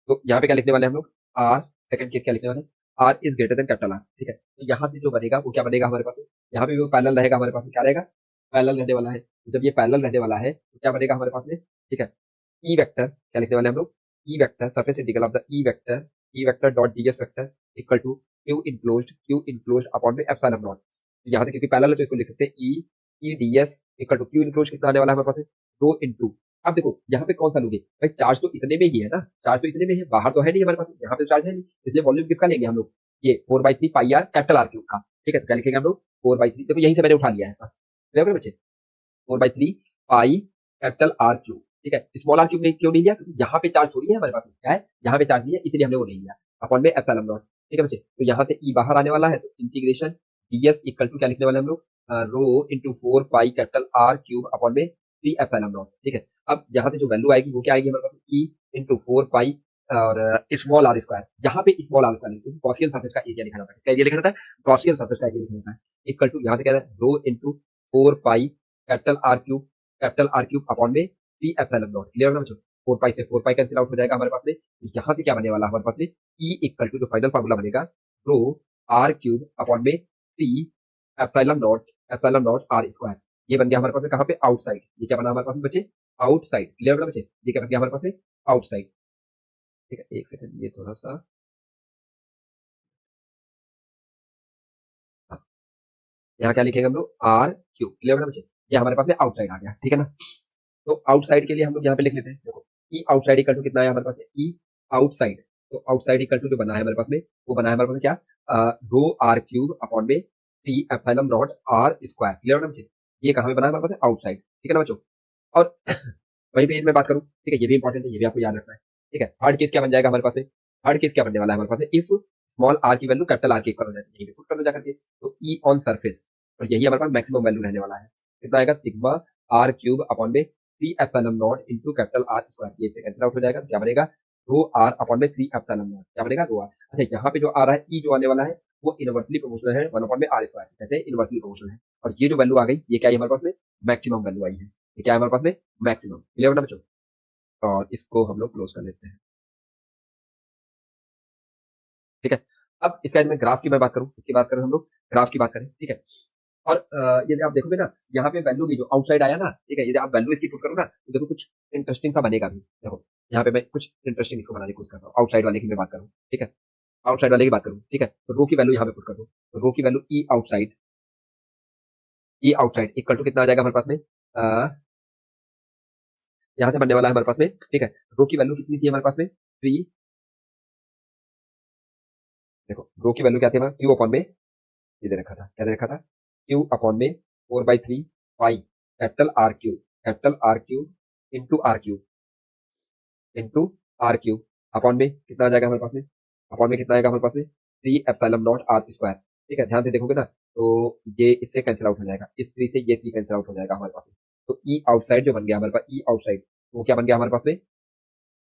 तो यहाँ पे क्या लिखने वाले हैं हम लोग, आर, सेकंड केस क्या लिखने वाले हैं, r is greater than capital R. ठीक है, तो यहाँ पे जो बनेगा वो क्या बनेगा हमारे पास में, यहाँ पे भी वो पैरेलल रहेगा हमारे पास में, क्या रहेगा, पैरेलल रहने वाला है। तो जब ये पैरेलल रहने वाला है तो क्या बनेगा हमारे पास में, ठीक है, ई वेक्टर क्या लिखने वाले हैं हम लोग, E vector surface integral of the E vector dot DS vector equal to Q enclosed upon में एप्सिलॉन नॉट। यहाँ से क्योंकि पैरेलल है तो इसको लिख सकते हैं E ds equal to Q enclosed कितना आने वाला है हमारे पास में, रो इनटू, अब देखो यहाँ पे कौन सा लोगे भाई, चार्ज तो इतने में ही है ना, चार्ज तो इतने में है, बाहर तो है नहीं हमारे पास, यहाँ पे तो चार्ज है नहीं, इसलिए वॉल्यूम किसका लेंगे हम लोग, ये 4/3 पाई आर कैपिटल आर क्यूब का। ठीक है, तो क्या लिखेंगे हम लोग 4/3, देखो यहीं से मैंने उठा लिया है बस, क्लियर है बच्चे, 4/3 पाई कैपिटल आर क्यूब। ठीक है, स्मॉल आर क्यूब ने क्यों नहीं लिया, क्योंकि यहाँ पे चार्ज थोड़ी है हमारे पास, क्या है यहाँ पे चार्ज नहीं है, इसलिए हमने वो नहीं लिया, अपॉन में एप्सिलॉन नॉट। ठीक है बच्चे, तो यहाँ से ई बाहर आने वाला है, तो इंटीग्रेशन डीएस इक्वल टू क्या लिखने वाले हम लोग, rho into 4 pi capital are cube upon में 3 एप्सिलॉन नॉट। ठीक है, अब यहाँ से जो वैल्यू आएगी वो क्या आएगी हमारे पास, ई इंटू 4 पाई और स्मॉल आर स्क्वायर, यहाँ पे स्मॉल आर स्क्वायर क्योंकि गॉसियन सरफेस का एरिया लिखा जाता है, इसका एरिया लिखा जाता है, गॉसियन सरफेस का एरिया लिखा जाता है, इक्वल टू यहाँ से क्या है, rho into 4 pi capital are cube upon में 3 एप्सिलॉन नॉट, क्लियर होगा बच्चों। 4 पाई से 4 पाई कैंसिल आउट हो जाएगा हमारे पास में, तो यहाँ से क्या बने वाला हमारे पास में, ई इक्वल टू जो फाइनल फार्मूला बनेगा, रो आर क्यूब अपॉन में 3 एप्सिलॉन नॉट आर स्क्वायर, ये बन गया हमारे पास में कहाँ पे, आउटसाइड, ये क्या बना हमारे पास में बच्चे, आउटसाइड, क्लियर होगा बच्चे, ये क्या बन गया हमारे पास में, आउटसाइड। ठीक है, एक सेकंड ये थोड़ा सा, हाँ, यहाँ क्या लिखेंगे हम लोग, आर क्यूब, क्लियर होगा बच्चे, ये हमारे पास में आउटसाइड आ गया, ठीक है ना। तो आउटसाइड के लिए हम लोग यहाँ पे लिख लेते हैं, देखो ई आउटसाइड इक्वल टू कितना है हमारे पास में, ई आउटसाइड, तो आउटसाइड इक्वल टू जो बना है हमारे पास में, वो बना है हमारे पास में क्या, रो आर क्यूब अपॉन में 3 epsilon not r square, clear है ना बच्चे, ये कहाँ पे बना है हमारे पास में, आउटसाइड, ठीक है ना बच्चों। और वहीं पे मैं बात करूँ, ठीक है, ये भी इंपॉर्टेंट है, ये भी आपको याद रखना है। ठीक है, थर्ड केस क्या बन जाएगा हमारे पास में, थर्ड केस क्या बनने वाला है हमारे पास में, इफ स्मॉल आर की वैल्यू कैपिटल आर के इक्वल हो जाती है, यहीं पे पुट कर दो जाकर के, तो ई ऑन सरफेस, और यही हमारे पास मैक्सिमम वैल्यू रहने वाला है, कितना आएगा, सिग्मा आर क्यूब अपॉन में 3 epsilon not into capital R square, ये से कैंसिल आउट हो जाएगा, तो क्या बनेगा, रो आर अपॉन में 3 एप्सिलॉन नॉट, क्या बनेगा, रो आर। अच्छा, यहाँ पे जो आ रहा है ई जो आने वाला है, वो इनवर्सली प्रोपोर्शनल है 1 अपॉन में आर स्क्वायर, कैसे इनवर्सली प्रोपोर्शनल है, और ये जो वैल्यू आ गई, ये क्या है हमारे पास में, मैक्सिमम वैल्यू आई है, ये क्या है हमारे पास में, मैक्सिमम, क्लियर ना बच्चों। और इसको हम लोग क्लोज कर लेते हैं, ठीक है। अब इसका मैं ग्राफ की मैं बात करूं, इसकी बात करें हम लोग, ग्राफ की बात करें, ठीक है। और यदि आप देखोगे ना, यहाँ पे वैल्यू भी जो आउटसाइड आया ना, ठीक है, यदि आप वैल्यू इसकी पुट करो ना, तो देखो कुछ इंटरेस्टिंग सा बनेगा भी, देखो यहाँ पे मैं कुछ इंटरेस्टिंग इसको बनाने की कोशिश करता हूँ, आउटसाइड वाले की मैं बात करूँ, ठीक है, आउटसाइड वाले की बात करूँ, ठीक है, तो रो की वैल्यू यहाँ पे पुट कर दो, तो रो की value E outside equal to कितना आ जाएगा हमारे पास में, यहाँ से बनने वाला है हमारे पास में, ठीक है, रो की वैल्यू कितनी थी हमारे पास में, 3, देखो रो की वैल्यू क्या थी हमारे, क्यू अपॉन में, ये दे रखा था, क्या दे रखा था, क्यू अपॉन में 4/3 pi capital are cube into r cube upon में कितना आ जाएगा हमारे पास में, अपॉन में कितना आएगा हमारे पास में, 3 एप्सिलॉन नॉट आर स्क्वायर। ठीक है, ध्यान से देखोगे ना, तो ये इससे कैंसिल आउट हो जाएगा, इस 3 से ये 3 कैंसिल आउट हो जाएगा हमारे पास में, तो ई आउटसाइड जो बन गया हमारे पास, ई आउटसाइड वो क्या बन गया हमारे पास में,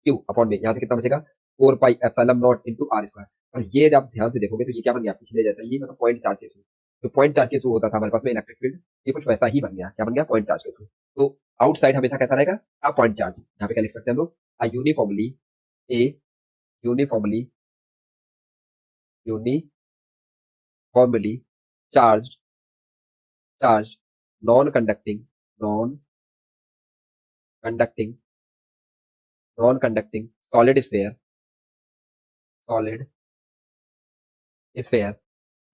क्यू अपॉन में यहाँ से कितना बचेगा, 4 pi epsilon not into r square. और ये जब आप ध्यान से देखोगे तो ये क्या बन गया, पिछले जैसा ही, मतलब पॉइंट चार्ज के थ्रू, जो पॉइंट चार्ज के थ्रू होता था हमारे पास में इलेक्ट्रिक फील्ड, ये कुछ वैसा ही बन गया, क्या बन गया, पॉइंट चार्ज के थ्रू। तो आउटसाइड हमेशा कैसा रहेगा, पॉइंट चार्ज, यहाँ पे क्या लिख सकते हैं हम लोग, a uniformly a uniformly uniformly charged charged non conducting non-conducting solid sphere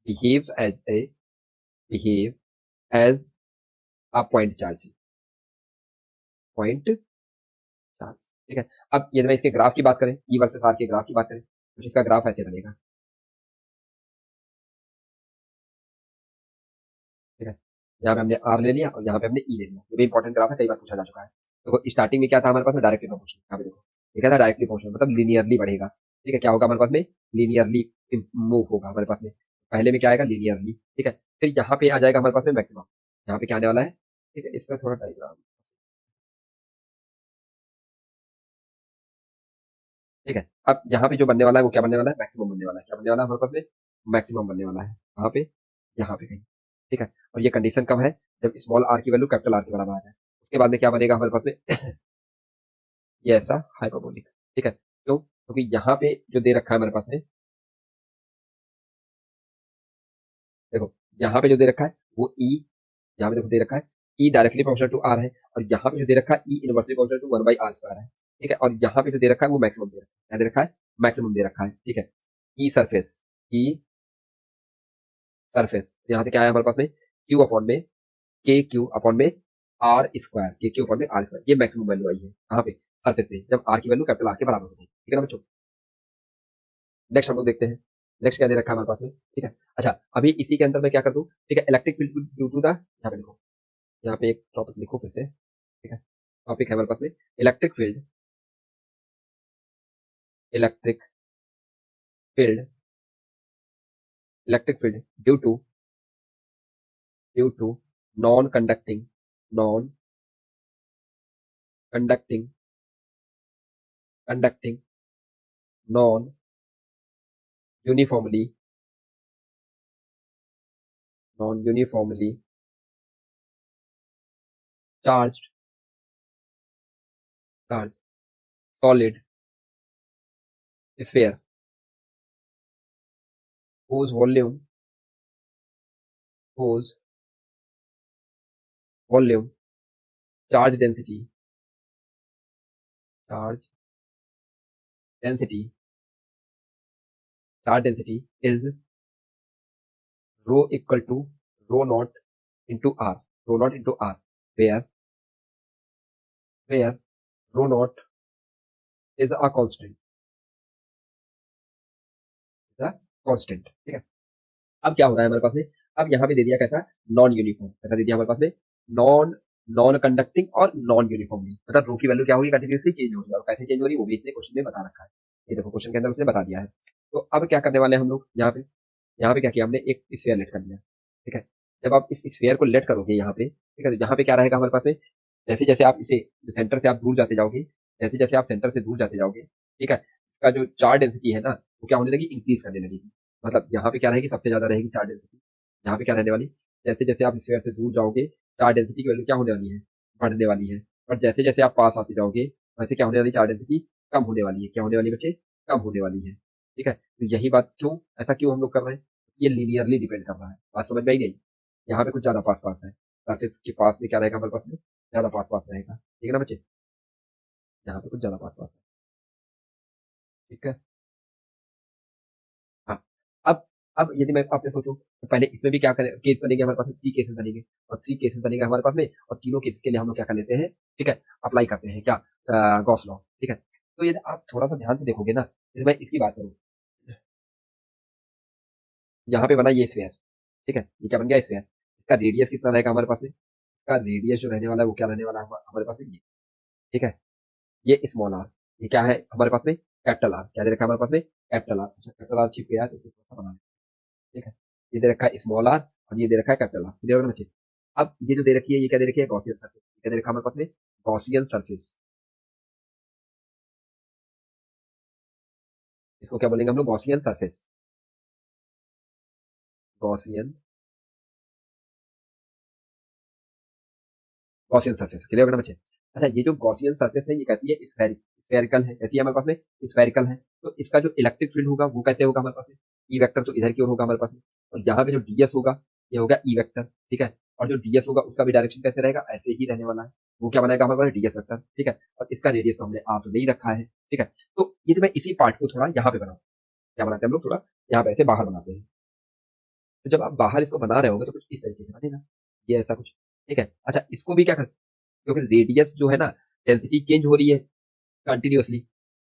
behaves as a behave as a point charge। ठीक है, अब यदि मैं इसके ग्राफ की बात करें, ई वर्सेस आर के ग्राफ की बात करें, तो इसका ग्राफ ऐसे बनेगा, ठीक है, यहाँ पे हमने आर ले लिया और यहाँ पे हमने ई ले लिया, ये भी इंपॉर्टेंट ग्राफ है, कई बार पूछा जा चुका है। देखो स्टार्टिंग में क्या था हमारे पास में, डायरेक्टली प्रोपोर्शनल, यहाँ पे देखो ये क्या था, डायरेक्टली प्रोपोर्शनल मतलब लीनियरली बढ़ेगा। ठीक है, क्या होगा हमारे पास में, लीनियरली मूव होगा हमारे पास में। पहले में क्या आएगा, लीनियरली। ठीक है, फिर यहाँ पे आ जाएगा हमारे पास में मैक्सिमम। यहाँ पे क्या आने वाला है, ठीक है, इसका थोड़ा डायग्राम। ठीक है, अब यहाँ पे जो बनने वाला है वो क्या बनने वाला है, मैक्सिमम बनने वाला है। क्या बनने वाला है हमारे पास में, मैक्सिमम बनने वाला है। कहाँ पे, यहाँ पे कहीं। ठीक है, और ये कंडीशन कब है, जब स्मॉल आर की वैल्यू कैपिटल आर के बराबर आ जाए। उसके बाद में क्या बनेगा हमारे पास में, ये ऐसा हाइपरबोलिक। ठीक है, क्यों, क्योंकि यहाँ पे जो दे रखा है हमारे पास में, देखो यहाँ पे जो दे रखा है वो ई, यहाँ पे देखो दे रखा है E directly proportional to r है, और यहाँ पे जो दे रखा है ई इनवर्सली प्रोपोर्शनल टू 1/r² है। ठीक है, और यहाँ पे जो दे रखा है वो मैक्सिमम दे रखा है। क्या दे रखा है, मैक्सिमम दे रखा है। ठीक है, ई सरफेस, ई सरफेस, यहाँ से क्या है हमारे पास में, क्यू अपॉन में, के क्यू अपॉन में आर स्क्वायर, के क्यू अपॉन में आर स्क्वायर, ये मैक्सिमम वैल्यू आई है कहाँ पे, सरफेस पे, जब आर की वैल्यू कैपिटल आर के बराबर होगी। ठीक है ना बच्चों, नेक्स्ट हम लोग देखते हैं, नेक्स्ट क्या दे रखा है हमारे पास में। ठीक है, अच्छा अभी इसी के अंदर मैं क्या कर दूं, ठीक है, electric field due to the, यहाँ पे लिखो, यहाँ पे एक टॉपिक लिखो फिर से। ठीक है, टॉपिक है हमारे पास में electric field, electric field, electric field due to non conducting, non conducting, conducting non uniformly, non uniformly charge, charge solid sphere whose volume, whose volume, charge density, charge density, charge density is rho equal to rho naught into r, rho naught into r, where rho naught is a constant, is a constant। ठीक है, अब क्या हो रहा है हमारे पास में, अब यहाँ पे दे दिया कैसा, नॉन यूनिफॉर्म, कैसा दे दिया हमारे पास में, नॉन, नॉन कंडक्टिंग और नॉन यूनिफॉर्मली, मतलब रो की वैल्यू क्या होगी, कंटिन्यूसली चेंज हो रही है, और कैसे चेंज हो रही है वो भी इसने क्वेश्चन में बता रखा है। ये देखो क्वेश्चन के अंदर उसने बता दिया है। तो अब क्या करने वाले हैं हम लोग, यहाँ पे क्या किया हमने, एक स्फीयर लेट कर दिया। ठीक है, जब आप इस स्फीयर को लेट करोगे यहाँ पे, ठीक है, तो यहाँ पे क्या रहेगा हमारे पास में, जैसे जैसे आप इसे सेंटर से आप दूर जाते जाओगे, जैसे जैसे आप सेंटर से दूर जाते जाओगे, ठीक है, इसका जो चार्ज डेंसिटी है ना, वो क्या होने लगी, इंक्रीज करने लगेगी। मतलब यहाँ पे क्या रहेगी, सबसे ज्यादा रहेगी चार्ज डेंसिटी। यहाँ पे क्या रहने वाली, जैसे जैसे आप स्फीयर से दूर जाओगे, चार्ज डेंसिटी की वैल्यू क्या होने वाली है, बढ़ने वाली है। और जैसे जैसे आप पास आते जाओगे, वैसे क्या होने वाली, चार्ज डेंसिटी कम होने वाली है। क्या होने वाली बच्चे, कम होने वाली है। ठीक है, तो यही बात क्यों, ऐसा क्यों हम लोग कर रहे हैं, ये लीनियरली डिपेंड कर रहा है। बात समझ में आई नहीं, यहाँ पे कुछ ज्यादा पास पास है, सरफेस के पास में क्या रहेगा हमारे पास में, ज्यादा पास पास रहेगा। ठीक है ना बच्चे, यहाँ पे कुछ ज्यादा पास पास है। ठीक है, हाँ, अब अब यदि मैं आपसे सोचूं तो पहले इसमें भी क्या करें, केस बनेंगे हमारे पास में, 3 केसेस बनेंगे, और 3 केसेस बनेंगे हमारे पास में, और तीनों केसेस के लिए हम लोग क्या कर लेते हैं, ठीक है, अप्लाई करते हैं क्या, गॉस लॉ। ठीक है, तो यदि आप थोड़ा सा ध्यान से देखोगे ना, यदि मैं इसकी बात करूँ, यहाँ पे बना ये स्फीयर। ठीक है, ये क्या बन गया, स्फीयर। इसका रेडियस कितना रहेगा हमारे पास में, इसका रेडियस जो रहने वाला है वो क्या रहने वाला है हमारे पास में, ये। ठीक है, ये स्मॉल आर, ये क्या है हमारे पास में, कैपिटल आर। क्या दे रखा है हमारे पास में, कैपिटल आर। अच्छा, कैपिटल आर छिप गया है तो इसको थोड़ा सा बना लें। ठीक है, ये दे रखा है स्मॉल आर, और ये दे रखा है कैपिटल आर। क्लियर होगा बच्चे, अब ये जो दे रखी है, ये क्या दे रखी है, गॉसियन सरफेस। क्या दे रखा है हमारे पास में, गॉसियन सरफेस। इसको क्या बोलेंगे हम लोग, Gaussian surface, Gaussian, Gaussian surface. Clear होगा ना बच्चे। अच्छा, ये जो गॉसियन सरफेस है ये कैसी है, स्फेरिकल है। कैसी है हमारे पास में, स्फेरिकल है। तो इसका जो इलेक्ट्रिक फील्ड होगा वो कैसे होगा हमारे पास में, ई वेक्टर तो इधर की ओर होगा हमारे पास में, और यहाँ पे जो डीएस होगा ये होगा ई वेक्टर। ठीक है, और जो डीएस होगा उसका भी डायरेक्शन कैसे रहेगा, ऐसे ही रहने वाला है। वो क्या बनाएगा हमारे पास, डीएस वेक्टर। ठीक है, और इसका रेडियस तो हमने आर तो नहीं रखा है। ठीक है, तो ये तो मैं इसी पार्ट को थोड़ा यहाँ पे बनाऊँ, क्या बनाते हैं हम लोग, थोड़ा यहाँ पे ऐसे बाहर बनाते हैं। तो जब आप बाहर इसको बना रहे होंगे तो कुछ इस तरीके से बनेगा, ये ऐसा कुछ। ठीक है, अच्छा इसको भी क्या कर, क्योंकि रेडियस जो है ना, डेंसिटी चेंज हो रही है कंटिन्यूअसली,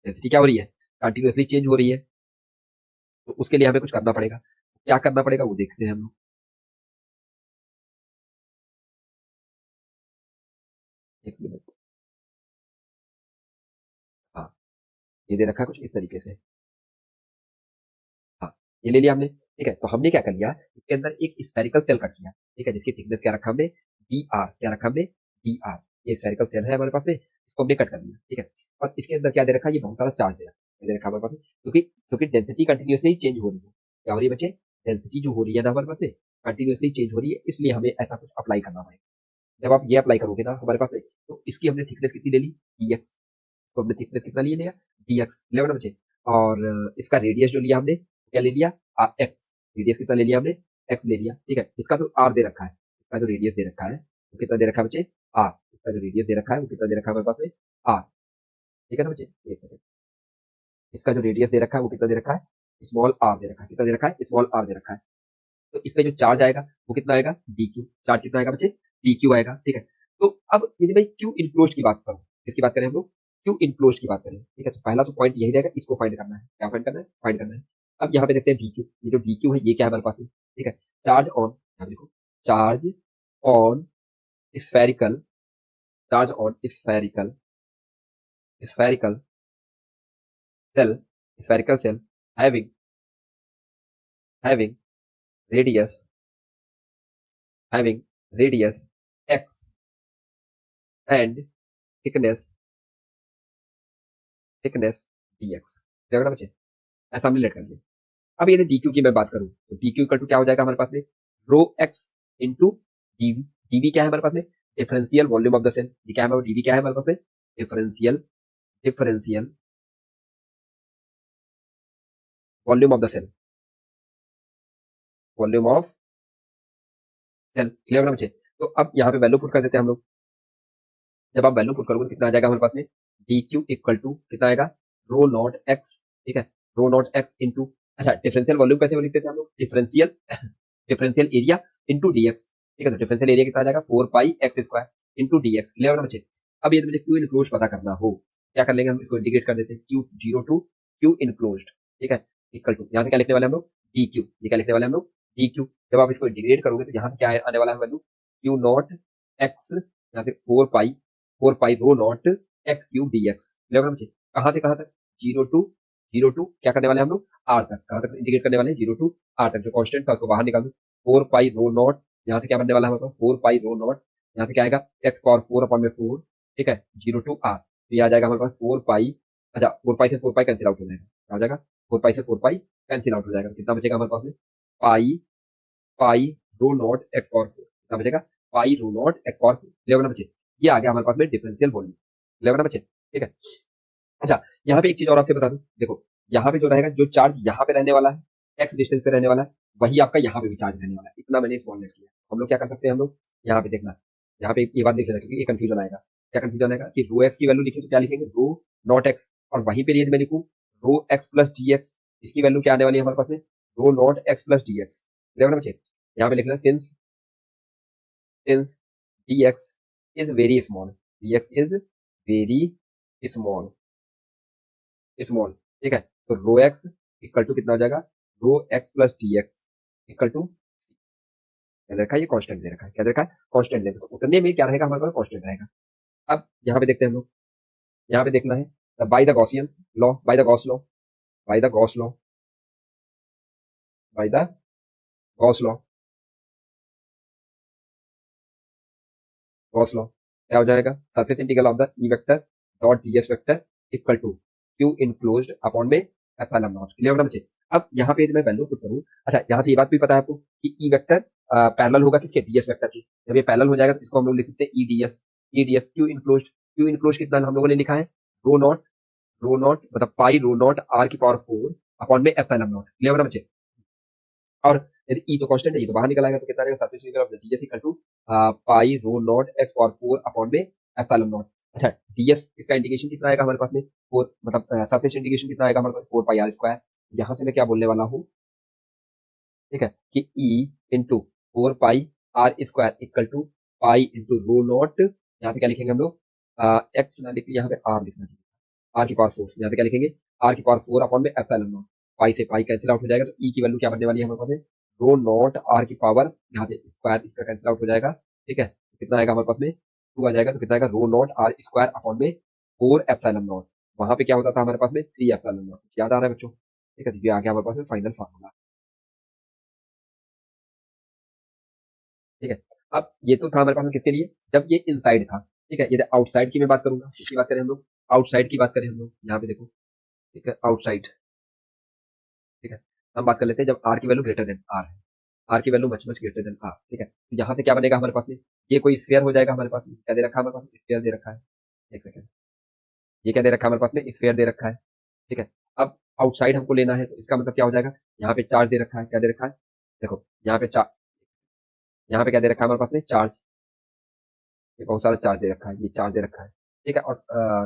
डेंसिटी क्या हो रही है, कंटिन्यूअसली चेंज हो रही है। तो उसके लिए हमें कुछ करना पड़ेगा, क्या करना पड़ेगा वो देखते हैं हम लोग। एक मिनट, हाँ, ये दे रखा है कुछ इस तरीके से। हाँ, ये ले लिया हमने, ठीक है। तो हमने क्या कर लिया, इसके अंदर एक स्फेरिकल सेल कट किया, ठीक है, जिसकी थिकनेस क्या रखा हमने, डी आर, क्या रखा हमने, डी आर। ये स्फेरिकल सेल है हमारे पास में, इसको हमने कट कर लिया, ठीक है। और इसके अंदर क्या दे रखा है, ये बहुत सारा चार्ज दे रखा है, ये दे रखा है हमारे पास में, क्योंकि क्योंकि डेंसिटी कंटिन्यूअसली चेंज हो रही है। क्या हो रही है बच्चे, डेंसिटी जो हो रही है ना हमारे पास में, कंटिन्यूअसली चेंज हो रही है, इसलिए हमें ऐसा कुछ अप्लाई करना पड़ेगा। जब आप ये अप्लाई करोगे ना हमारे पास में, तो इसकी हमने थिकनेस कितनी ले ली, डी एक्स। तो हमने थिकनेस कितना लिए लिया, डी एक्स ले ना बच्चे। और इसका रेडियस जो लिया हमने, क्या ले लिया, एक्स। रेडियस कितना ले लिया हमने, एक्स ले लिया, ठीक है। इसका तो आर दे रखा है, इसका जो रेडियस दे रखा है वो कितना दे रखा है बच्चे, आर। इसका जो रेडियस दे रखा है वो कितना दे रखा है हमारे पास में, आर। ठीक है ना बच्चे, एक सेकंड। इसका जो रेडियस दे रखा है वो कितना दे रखा है, स्मॉल आर दे रखा है, कितना दे रखा है, स्मॉल आर दे रखा है। तो इसमें जो चार्ज आएगा वो कितना आएगा, डी क्यू। चार्ज कितना आएगा बच्चे, डी क्यू आएगा, ठीक है। तो अब यदि मैं क्यू इनक्लोज की बात करूं, किसकी बात करें हम लोग, क्यू इनक्लोज की बात करें, ठीक है। तो पहला तो पॉइंट यही रहेगा, इसको फाइंड करना है, क्या फाइंड करना है, फाइंड करना है। अब यहाँ पे देखते हैं डी क्यू, ये जो डी क्यू है ये क्या है हमारे पास में, ठीक है। चार्ज ऑन, यहाँ देखो, charge on spherical, charge on spherical, spherical shell, spherical shell having, having radius, having radius x and thickness, thickness dx। देखो ना बच्चे, ऐसा हमने लेट कर लिया। अब यदि dq की मैं बात करूं, तो dq इक्वल टू क्या हो जाएगा हमारे पास में, rho x into dv। dv क्या है हमारे पास में, differential volume of the cell. ये क्या है, dv क्या है हमारे पास में, differential, differential volume of the cell, volume of cell. Clear ना बच्चे। तो अब यहाँ पे वैल्यू पुट कर देते हैं हम लोग। जब आप वैल्यू पुट करोगे तो कितना आ जाएगा हमारे पास में, डी क्यू इक्वल टू कितना आएगा, रो नॉट एक्स, ठीक है, रो नॉट एक्स इंटू, अच्छा डिफरेंशियल वॉल्यूम कैसे लिखते थे हम लोग, differential, differential area into DX, ठीक है। तो डिफरेंशियल एरिया कितना आ जाएगा, 4 पाई x² इंटू डीएक्स। क्लियर ना बच्चे। अब यदि मुझे क्यू इनक्लोज पता करना हो, क्या कर लेंगे हम, इसको इंटीग्रेट कर देते हैं, Q zero to Q enclose, ठीक है, इक्वल टू, यहाँ से क्या लिखने वाले हम लोग, डी क्यू। ये क्या लिखने वाले हम लोग, डी क्यू। जब आप इसको इंटीग्रेट करोगे तो यहाँ से क्या आने वाला है वैल्यू, क्यू नॉट एक्स, यहाँ से 4 pi, 4 pi rho not x cube d x. Clear बच्चे। कहाँ से कहाँ तक, जीरो टू, जीरो टू क्या करने वाले हम लोग, आर तक। कहाँ तक इंटीग्रेट करने वाले हैं, जीरो टू आर तक। जो कांस्टेंट था उसको बाहर निकाल दो, 4 पाई रो नॉट, यहाँ से क्या बनने वाला है हमारे पास, 4 पाई रो नॉट, यहाँ से क्या आएगा, एक्स पावर 4/4, ठीक है, जीरो टू आर। तो ये आ जाएगा हमारे पास 4 पाई, अच्छा 4 पाई से 4 पाई कैंसिल आउट हो जाएगा, क्या हो जाएगा, 4 पाई से 4 पाई कैंसिल आउट हो जाएगा। तो कितना बचेगा हमारे पास में, पाई, पाई रो नॉट एक्स पावर 4, कितना बचेगा, पाई rho not x power 4। Clear ना बच्चे। ये आ गया हमारे पास में डिफरेंशियल वॉल्यूम। क्लियर ना बच्चे, ठीक है। अच्छा, यहाँ पे एक चीज और आपसे बता दूं, देखो यहाँ पे जो रहेगा, जो चार्ज यहाँ पे रहने वाला है, एक्स डिस्टेंस पे रहने वाला है, वही आपका यहाँ पे भी चार्ज रहने वाला है। इतना मैंने स्मॉल नेट किया। हम लोग क्या कर सकते हैं, हम लोग यहाँ पे देखना, यहाँ पे ये बात देख लेना, क्योंकि ये कंफ्यूजन आएगा। क्या कंफ्यूजन आएगा कि रो एक्स की वैल्यू लिखे तो क्या लिखेंगे, रो नॉट एक्स, और वहीं पे यदि मैं लिखूं rho x plus d x, इसकी वैल्यू क्या आने वाली है हमारे पास में, rho not x plus d x. Clear ना बच्चे। यहाँ पे लिखना since, since dx is very small, dx is very small, small, ठीक है। तो रो एक्स इक्वल टू कितना हो जाएगा, rho x plus d x equal to, क्या दे रखा है, ये कांस्टेंट दे रखा है, क्या दे रखा है, कांस्टेंट दे रखा है। तो उतने में क्या रहेगा हमारे पास, कांस्टेंट रहेगा। अब यहाँ पे देखते हैं हम लोग, यहाँ पे देखना है by the Gaussian law, by the Gauss law, by the Gauss law, by the Gauss law, Gauss law क्या हो जाएगा, surface integral of the E vector dot DS vector equal to Q enclosed upon में epsilon not. Clear होना बच्चे। अब यहाँ पे यदि मैं वैल्यू पुट करूँ, अच्छा यहाँ से ये बात भी पता है आपको कि ई वेक्टर पैरेलल होगा किसके, डीएस वेक्टर के। जब ये पैरेलल हो जाएगा तो इसको हम लोग लिख सकते हैं E ds, E ds q enclosed. Q enclose कितना हम लोगों ने लिखा है, रो नॉट, रो नॉट मतलब पाई रो नॉट आर की पावर 4 अपॉन में एप्सिलॉन नॉट। क्लियर होना बच्चे। और यदि ई तो कांस्टेंट है, ये तो बाहर निकल आएगा, तो कितना आएगा, surface integral of DS equal to pi rho not x power 4 upon में एप्सिलॉन नॉट। अच्छा डीएस इसका इंटीग्रेशन कितना आएगा हमारे पास में, 4 मतलब सरफेस इंटीग्रेशन कितना आएगा हमारे पास, 4 पाई r स्क्वायर। यहाँ से मैं क्या बोलने वाला हूँ, ठीक है, कि E into 4 pi r square equal to pi into rho naught, यहाँ से क्या लिखेंगे हम लोग, एक्स ना लिख, यहाँ पे आर लिखना चाहिए, आर की पावर 4, यहाँ से क्या लिखेंगे, आर की पावर 4 अपॉन में एप्सिलॉन नॉट। पाई से पाई कैंसिल आउट हो जाएगा, तो ई की वैल्यू क्या बनने वाली है हमारे पास में, रो नॉट आर की पावर, यहाँ से स्क्वायर इसका कैंसिल आउट हो जाएगा, ठीक है। तो कितना आएगा हमारे पास में, 2 आ जाएगा, तो कितना आएगा, रो नॉट आर स्क्वायर अपॉन में 4 एप्सिलॉन नॉट। वहां पे क्या होता था हमारे पास में 3 एप्सिलॉन नॉट, याद आ रहा है बच्चों? ठीक है, तो ये आ गया हमारे पास में फाइनल फार्मूला। ठीक है, अब ये तो था हमारे पास में किसके लिए, जब ये इनसाइड था। ठीक है, ये आउटसाइड की मैं बात करूंगा, किसकी बात करें हम लोग, आउटसाइड की बात करें हम लोग, यहाँ पे देखो। ठीक है, आउटसाइड। ठीक है, हम बात कर लेते हैं जब आर की वैल्यू ग्रेटर देन आर है, आर की value much much greater than r. ठीक है, तो यहाँ से क्या बनेगा हमारे पास में, ये कोई स्फीयर हो जाएगा हमारे पास में, क्या दे रखा है हमारे पास में, स्फीयर दे रखा है। एक सेकंड, ये क्या दे रखा है हमारे पास में, स्फीयर दे रखा है। ठीक है, अब आउटसाइड हमको लेना है, तो इसका मतलब क्या हो जाएगा, यहाँ पे चार्ज दे रखा है, क्या दे रखा है, देखो यहाँ पे यहाँ पे क्या दे रखा है हमारे पास में, चार्ज। ये बहुत सारा चार्ज दे रखा है, ये चार्ज दे रखा है। ठीक है, और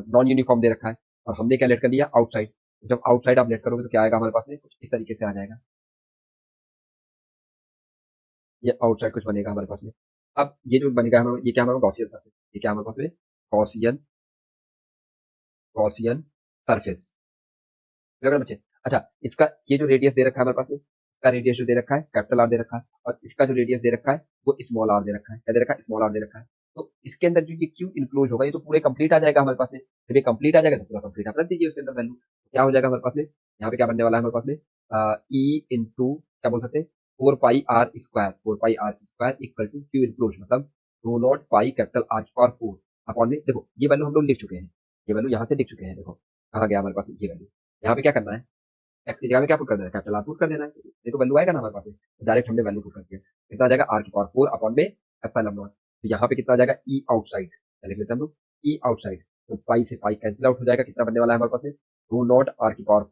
नॉन यूनिफॉर्म दे रखा है, और हमने क्या लेट कर लिया, आउटसाइड। जब आउटसाइड आप लेट करोगे तो क्या आएगा हमारे पास में, कुछ इस तरीके से आ जाएगा, ये आउटसाइड कुछ बनेगा हमारे पास में। अब ये जो बनेगा हमारे, ये क्या हमारा गॉसियन सरफेस, ये क्या हमारे पास में, गॉसियन, गॉसियन सरफेस। लग रहा है बच्चे? अच्छा, इसका ये जो रेडियस दे रखा है हमारे पास में, इसका रेडियस जो दे रखा है कैपिटल आर दे रखा है, और इसका जो रेडियस दे रखा है वो स्मॉल आर दे रखा है, क्या दे रखा है, स्मॉल आर दे रखा है। तो इसके अंदर जो ये क्यू इंक्लूज होगा, ये तो पूरे कंप्लीट आ जाएगा हमारे पास में, जब ये कंप्लीट आ जाएगा तो पूरा कंप्लीट आप रख दीजिए उसके अंदर वैल्यू, क्या हो जाएगा हमारे पास में, यहाँ पे क्या बनने वाला है हमारे पास में, ई इंटू क्या बोल सकते हैं, 4 pi are square, 4 pi are square equal to q enclose, मतलब 2 0 पाई कैपिटल आर की पावर 4 अपॉन में, देखो ये वैल्यू हम लोग लिख चुके हैं, ये वैल्यू यहाँ से लिख चुके हैं, देखो कहाँ गया हमारे पास में ये वैल्यू। यहाँ पे क्या करना है, एक्स की जगह में क्या पुट कर देना है, कैपिटल आर पुट कर देना है, ये तो वैल्यू आएगा ना हमारे पास में, डायरेक्ट हमने वैल्यू पुट कर दिया, कितना आ जाएगा आर की पावर 4 अपॉन में एप्सिलॉन नॉट। तो यहाँ पे कितना आ जाएगा, ई आउटसाइड, क्या लिख लेते हैं हम लोग, ई आउटसाइड। तो पाई से पाई कैंसिल आउट हो जाएगा, कितना बनने वाला है हमारे पास में, 2 0 आर की पावर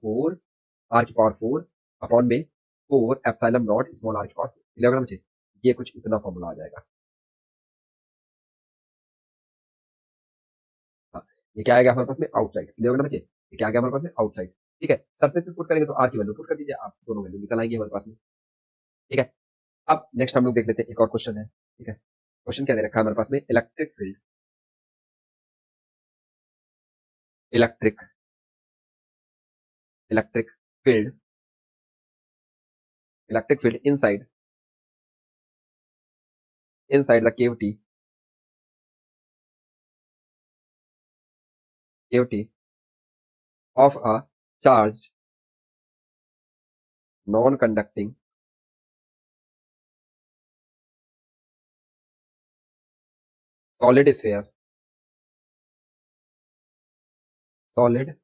4 अपॉन में 4 एप्सिलॉन नॉट स्मॉल आर की पावर 4, क्लियर होगा मुझे, ये कुछ इतना फॉर्मूला आ जाएगा। हाँ, ये क्या आएगा हमारे पास में, आउटसाइड, क्लियर होगा ना बच्चे, ये क्या आ गया हमारे पास में, आउटसाइड। ठीक है, सरफेस पे पुट करेंगे तो आर की वैल्यू पुट कर दीजिए आप, दोनों वैल्यू निकल आएंगे हमारे पास में। ठीक है, अब नेक्स्ट हम लोग देख लेते हैं, एक और क्वेश्चन है। ठीक है, क्वेश्चन क्या दे रखा है हमारे पास में, electric field, electric electric field, electric field inside the cavity of a charged non conducting solid sphere, solid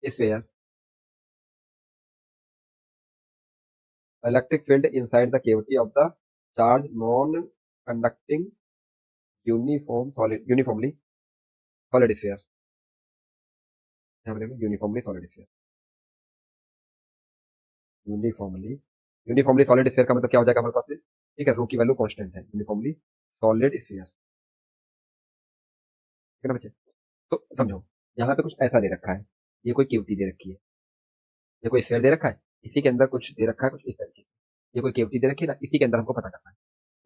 sphere, electric field inside the cavity of the charge non conducting uniformly solid sphere, uniformly solid sphere, uniformly uniformly solid sphere का मतलब क्या हो जाएगा हमारे पास में, ठीक है, रो की वैल्यू कांस्टेंट है, यूनिफॉर्मली सॉलिड स्फीयर, ठीक है ना बच्चे? तो समझो, यहाँ पे कुछ ऐसा दे रखा है, ये कोई केवटी दे रखी है, ये कोई स्फीयर दे रखा है, इसी के अंदर कुछ दे रखा है कुछ इस तरीके से, ये कोई केवटी दे रखी है ना, इसी के अंदर हमको पता करना है।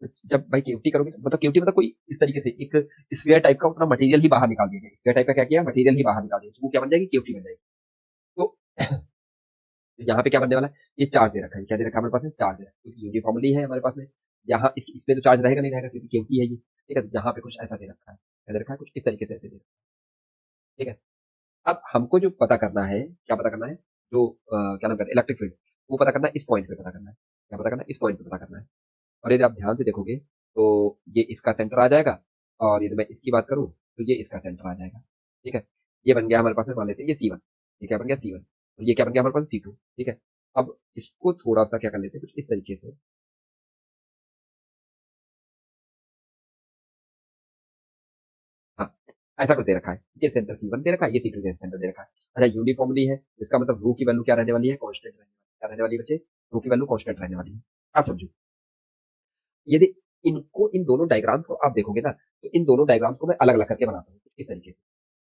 तो जब भाई केवटी करोगे, मतलब केवटी मतलब कोई इस तरीके से एक स्फीयर टाइप का उतना मटेरियल ही बाहर निकाल दिया, स्फीयर टाइप का क्या किया, मटेरियल ही बाहर निकाल दिया, तो वो क्या बन जाएगी, केवटी बन जाएगी। तो यहाँ पे क्या बनने वाला है, ये चार्ज दे रखा है, क्या दे रखा है हमारे पास में, चार्ज दे रखा है, क्योंकि यूनिफॉर्मली है हमारे पास में, यहाँ इसमें तो चार्ज रहेगा नहीं रहेगा क्योंकि केवटी है ये। ठीक है, तो यहाँ पे कुछ ऐसा दे रखा है, क्या दे रखा है, कुछ इस तरीके से ऐसे दे रखा है। ठीक है, अब हमको जो पता करना है, क्या पता करना है, जो क्या नाम कहते हैं, इलेक्ट्रिक फील्ड, वो पता करना है, इस पॉइंट पे पता करना है, क्या पता करना है, इस पॉइंट पे पता करना है। और यदि आप ध्यान से देखोगे तो ये इसका सेंटर आ जाएगा, और यदि मैं इसकी बात करूं तो ये इसका सेंटर आ जाएगा। ठीक है, ये बन गया हमारे पास में, मान लेते हैं ये C1, ये क्या बन गया C1, और ये क्या बन गया हमारे पास C2। ठीक है, अब इसको थोड़ा सा क्या कर लेते हैं, कुछ इस तरीके से, हाँ, ऐसा कुछ दे रखा है, ये सेंटर C1 दे रखा है, ये C2 दे सेंटर दे रखा है। अच्छा, यूनिफॉर्मली है, इसका मतलब रू की वैल्यू क्या रहने वाली है, कांस्टेंट रहने वाली है, क्या रहने वाली है बच्चे, रू की वैल्यू कांस्टेंट रहने वाली है। आप समझो, यदि इनको, इन दोनों डायग्राम्स को आप देखोगे ना, तो इन दोनों डायग्राम्स को मैं अलग अलग करके बनाता हूँ इस तरीके से।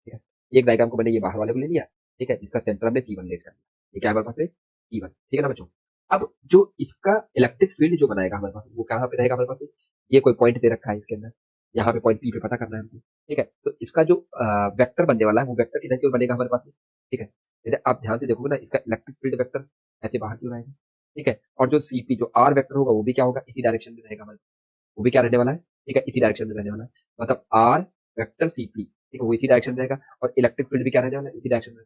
ठीक है, एक डायग्राम को मैंने ये बाहर वाले को ले लिया, ठीक है, जिसका सेंटर हमने C1 लेट कर लिया, ये क्या है हमारे पास में, C1, ठीक है ना बच्चों? अब जो इसका इलेक्ट्रिक फील्ड जो बनाएगा हमारे पास, वो कहाँ पे रहेगा हमारे पास में, ये कोई पॉइंट दे रखा है इसके अंदर, यहाँ पे पॉइंट P पे पता करना है हमको। ठीक है, तो इसका जो वेक्टर बनने वाला है, वो वेक्टर इधर की ओर बनेगा हमारे पास में। ठीक है, यदि आप ध्यान से देखोगे ना, इसका इलेक्ट्रिक फील्ड वेक्टर ऐसे बाहर की ओर आएगा। ठीक है, और जो CP जो R वेक्टर होगा, वो भी क्या होगा, इसी डायरेक्शन में रहेगा हमारे, वो भी क्या रहने वाला है, ठीक है, इसी डायरेक्शन में रहने वाला है, मतलब आर वेक्टर सीपी, ठीक है, वो इसी डायरेक्शन में जाएगा और इलेक्ट्रिक फील्ड भी क्या रहने वाला है, इसी डायरेक्शन में।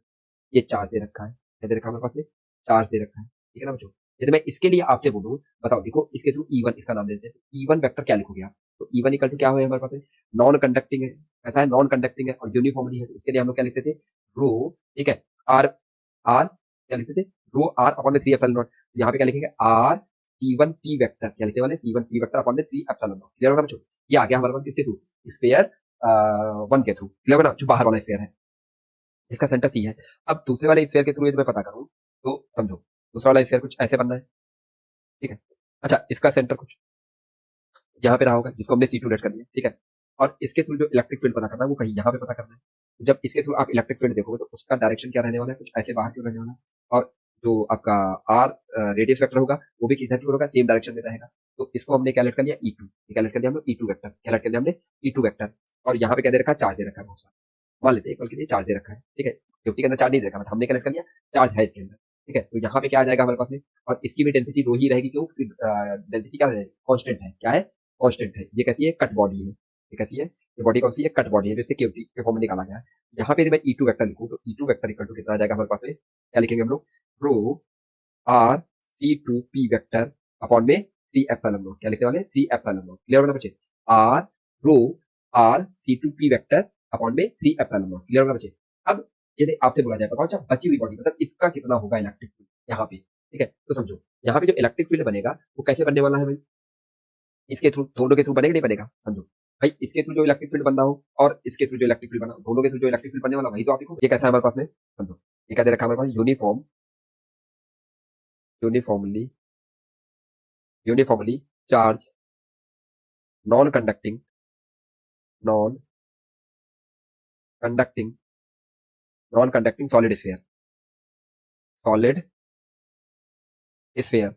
ये चार्ज दे रखा है, क्या दे रखा है हमारे पास में, चार्ज दे रखा है, ठीक है ना बच्चों। यदि मैं इसके लिए आपसे बोलूँ, बताओ देखो इसके थ्रू ई वन इसका नाम दे देते हैं, ई वन वेक्टर क्या लिखोगे आप, तो ई वन इक्वल टू क्या हुआ हमारे पास में, नॉन कंडक्टिंग है, ऐसा है नॉन कंडक्टिंग है और यूनिफॉर्मली है, तो इसके लिए हम लोग क्या लिखते थे, रो, ठीक है, आर, आर क्या लिखते थे, रो आर अपॉन में थ्री एप्सिलॉन नॉट, यहाँ पे क्या लिखेंगे r c one p vector, क्या लिखने वाले c one p vector upon में थ्री एप्सिलॉन नॉट, क्लियर होगा बच्चों। ये आ गया हमारे पास किसके थ्रू, स्फीयर वन के थ्रू, क्लियर होगा ना, जो बाहर वाला स्फीयर है जिसका सेंटर सी है। अब दूसरे वाले स्फीयर के थ्रू यदि मैं पता करूं तो समझो, दूसरा वाला स्फीयर कुछ ऐसे बनना है, ठीक है। अच्छा, इसका सेंटर कुछ यहाँ पे रहा होगा जिसको हमने सी टू रेट कर दिया, ठीक है। और इसके थ्रू जो इलेक्ट्रिक फील्ड पता करना है वो कहीं यहाँ पे पता करना है। तो जब इसके थ्रू आप इलेक्ट्रिक फील्ड देखोगे तो उसका डायरेक्शन क्या रहने वाला है, कुछ ऐसे बाहर क्यों रहने वाला है। और जो आपका आर रेडियस वेक्टर होगा वो भी किधर की ओर होगा, सेम डायरेक्शन में रहेगा। तो इसको हमने कैलकुलेट कर लिया ई टू, कैलकुलेट कर लिया हम लोग ई टू वेक्टर, कैलकुलेट कर लिया हमने ई टू वेक्टर। और यहाँ पे क्या दे रखा है, चार्ज दे रखा है बहुत सारा, मान लेते हैं एक पल के लिए चार्ज दे रखा है, ठीक है। क्योंकि के अंदर चार्ज नहीं दे रखा बट हमने कनेक्ट कर लिया, चार्ज है इसके अंदर, ठीक है। तो यहाँ पे क्या आ जाएगा हमारे पास में, और इसकी भी डेंसिटी रो ही रहेगी, क्यों, डेंसिटी क्या रहेगी, कॉन्स्टेंट है, क्या है, कांस्टेंट है। ये कैसी है, कट बॉडी है, ये कैसी है, ये बॉडी कौन सी है, कट बॉडी है, जिससे केवटी के फॉर्म में निकाला गया है। यहाँ पे यदि मैं ई टू वेक्टर लिखूं तो ई टू वेक्टर इक्वल टू कितना आ जाएगा हमारे पास में, क्या लिखेंगे हम लोग, rho r c two p vector upon में थ्री एप्सिलॉन नॉट, क्या लिखने वाले, थ्री एप्सिलॉन नॉट, क्लियर होगा बच्चे, r rho r c two p vector upon में थ्री एप्सिलॉन नॉट, क्लियर होगा बच्चे। अब यदि आपसे बोला जाए बताओ अच्छा बची हुई बॉडी मतलब इसका कितना होगा इलेक्ट्रिक फील्ड यहाँ पे, ठीक है। तो समझो यहाँ पे जो इलेक्ट्रिक फील्ड बनेगा वो कैसे बनने वाला है भाई, इसके थ्रू, दोनों के थ्रू बनेगा नहीं बनेगा, समझो भाई, इसके थ्रू जो इलेक्ट्रिक फील्ड बनना हो और इसके थ्रू जो इलेक्ट्रिक फील्ड बना हो, दोनों के थ्रू जो इलेक्ट्रिक फील्ड बनने वाला वही तो आप लिखो। ये कैसा है हमारे पास में, समझो ये क्या दे रखा है हमारे पास, uniform, uniformly, uniformly charge, non conducting, non conducting, non conducting solid sphere, solid sphere,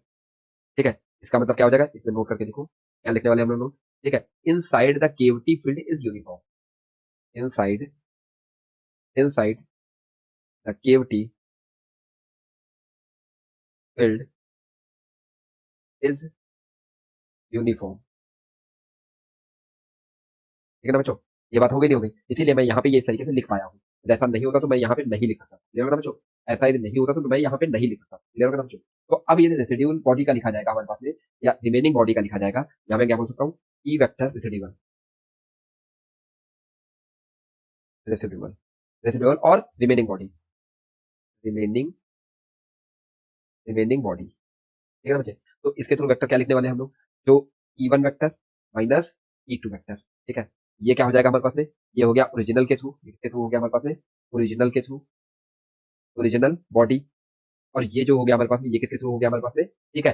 ठीक है। इसका मतलब क्या हो जाएगा, इसमें नोट करके लिखो, क्या लिखने वाले हम लोग नोट, ठीक है। Inside the cavity field is uniform, inside, inside the cavity field is uniform, ठीक है ना बच्चों। ये बात हो गई नहीं हो गई, इसीलिए मैं यहाँ पे ये इस तरीके से लिख पाया हूँ। ऐसा नहीं होता तो मैं यहाँ पे नहीं लिख सकता, क्लियर होगा ना बच्चों। ऐसा यदि नहीं होता तो मैं यहाँ पे नहीं लिख सकता, क्लियर होगा ना बच्चों। तो अब ये रेसिड्यूल बॉडी का लिखा जाएगा हमारे पास में, या रिमेनिंग बॉडी का लिखा जाएगा, यहाँ मैं क्या बोल सकता हूँ, E vector residual, residual, residual और remaining body, remaining, remaining body, ठीक है ना बच्चे। तो इसके थ्रू वेक्टर क्या लिखने वाले हैं हम लोग, जो E one vector minus E two vector, ठीक है। ये क्या हो जाएगा हमारे पास में, ये हो गया ओरिजिनल के थ्रू, इसके थ्रू हो गया हमारे पास में ओरिजिनल के थ्रू, ओरिजिनल बॉडी। और ये जो हो गया हमारे पास में, ये किसके थ्रू हो गया हमारे पास में, ठीक है,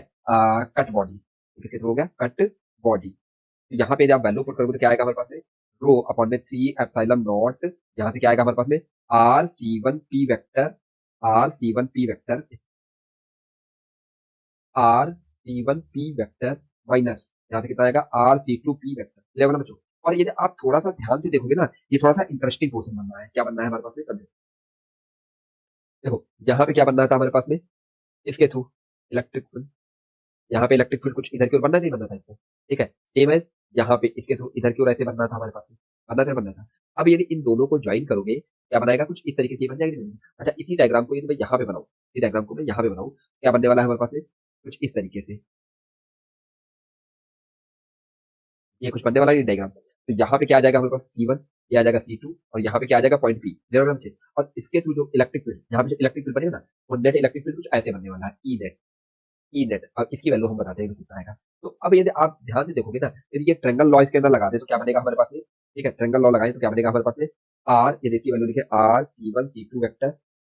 कट बॉडी, किसके थ्रू हो गया, कट बॉडी। तो यहाँ पे यदि आप वैल्यू पुट करोगे तो क्या आएगा हमारे पास में, रो अपॉन में थ्री एप्सिलॉन नॉट, यहाँ से क्या आएगा हमारे पास में, r c one p vector, r c one p vector, r c one p vector minus यहाँ से कितना आएगा, r c two p vector, clear ना बच्चों। और यदि आप थोड़ा सा ध्यान से देखोगे ना, ये थोड़ा सा इंटरेस्टिंग पोर्शन बनना है, क्या बनना है हमारे पास में, समझो देखो यहाँ पे क्या बनना था हमारे पास में, इसके थ्रू इलेक्ट्रिक फील्ड, यहाँ पे इलेक्ट्रिक फील्ड कुछ इधर की ओर बनना नहीं बनना था इसमें, ठीक है। सेम एज यहाँ पे इसके थ्रू इधर की ओर ऐसे बनना था हमारे पास में, बनना था। अब यदि इन दोनों को ज्वाइन करोगे क्या बनाएगा, कुछ इस तरीके से ये बन जाएगी, नहीं बनेगी? अच्छा, इसी डायग्राम को यदि मैं यहाँ पे बनाऊँ, इसी डायग्राम को मैं यहाँ पे बनाऊँ, क्या बनने वाला है हमारे पास में, कुछ इस तरीके से, ये कुछ बनने वाला नहीं डायग्राम। तो यहाँ पे क्या आ जाएगा हमारे पास, C1, ये आ जाएगा C2 और यहाँ पे क्या आ जाएगा, पॉइंट P, और इसके थ्रू जो इलेक्ट्रिक फील्ड, यहाँ पे जो इलेक्ट्रिक फील्ड बनेगा ना, वो नेट इलेक्ट्रिक फील्ड कुछ ऐसे बनने वाला है, ई नेट, ई नेट। अब इसकी वैल्यू हम बताते हैं कितना आएगा। तो अब यदि आप ध्यान से देखोगे ना, यदि ये ट्रायंगल लॉ इसके अंदर लगा दे तो क्या बनेगा हमारे पास में, ठीक है, ट्रायंगल लॉ लगाए तो क्या बनेगा हमारे पास में, आर, यदि इसकी वैल्यू लिखे r c one c two vector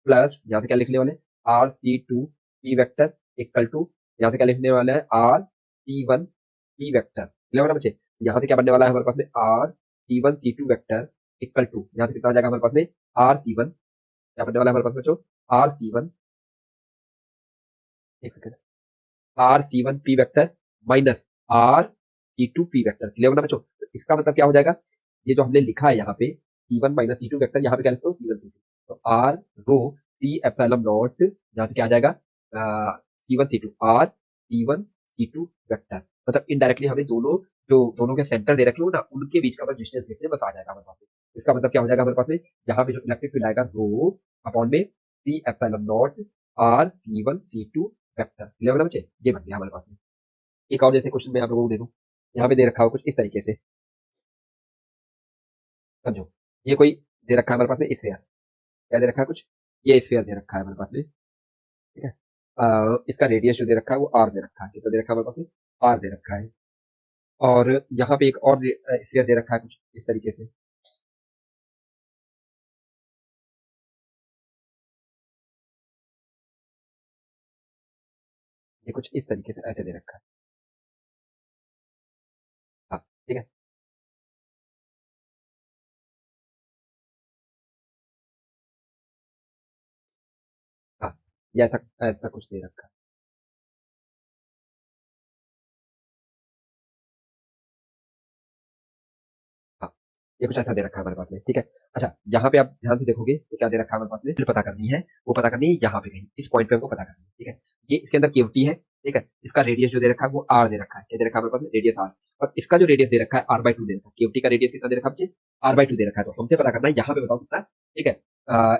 plus यहाँ से क्या लिखने वाले, r c two p vector equal to, यहाँ से क्या लिखने वाले हैं, r c one p vector, clear बच्चे। यहाँ से क्या बनने वाला है हमारे पास में, r c one c two vector equal to, यहाँ से कितना आ जाएगा हमारे पास में, आर सी वन, क्या बनने वाला है हमारे पास में बच्चों, आर सी वन, एक second, r c one p vector minus r c two p vector, clear ना बच्चों। तो इसका मतलब क्या हो जाएगा, ये जो हमने लिखा है यहाँ पे c one minus c two vector, यहाँ पे क्या लिखता हूँ, सी वन सी टू, तो r rho c epsilon not, यहाँ से क्या आ जाएगा, c one c two, r c one c two vector, मतलब इनडायरेक्टली हमें दोनों के सेंटर दे रखे हो ना, उनके बीच का बस डिस्टेंस लिखते हैं, बस आ जाएगा हमारे पास में। इसका मतलब क्या हो जाएगा हमारे पास में, यहाँ पे जो इलेक्ट्रिक फील्ड आएगा रो अपॉन में c epsilon not r C1 C2 vector, clear होगा बच्चे, ये बन गया हमारे पास में। एक और जैसे क्वेश्चन मैं आप लोगों को दे दूं, यहाँ पे दे रखा हो कुछ इस तरीके से, समझो, ये कोई दे रखा है हमारे पास में स्फीयर, क्या दे रखा है कुछ, ये स्फीयर दे रखा है हमारे पास में, ठीक है। इसका रेडियस जो दे रखा है वो आर दे रखा है, कितना दे रखा है हमारे पास में, आर दे रखा है। और यहाँ पे एक और स्फीयर दे रखा है कुछ इस तरीके से, ये कुछ इस तरीके से ऐसे दे रखा है। हाँ, ठीक है। हाँ, ये ऐसा ऐसा कुछ दे रखा है। हाँ, ये कुछ ऐसा दे रखा है हमारे पास में, ठीक है। अच्छा, यहाँ पे आप ध्यान से देखोगे तो क्या दे रखा है हमारे पास में, फिर पता करनी है, वो पता करनी है यहाँ पे कहीं, इस पॉइंट पे हमको पता करनी है, ठीक है। ये इसके अंदर केवटी है, ठीक है। इसका रेडियस जो दे रखा है वो आर दे रखा है, क्या दे रखा है हमारे पास में, रेडियस आर। और इसका जो रेडियस दे रखा है R/2 दे रखा है, केवटी का रेडियस कितना दे रखा है बच्चे, R/2 दे रखा है। तो हमसे पता करना है यहाँ पे, बताओ कितना, ठीक है,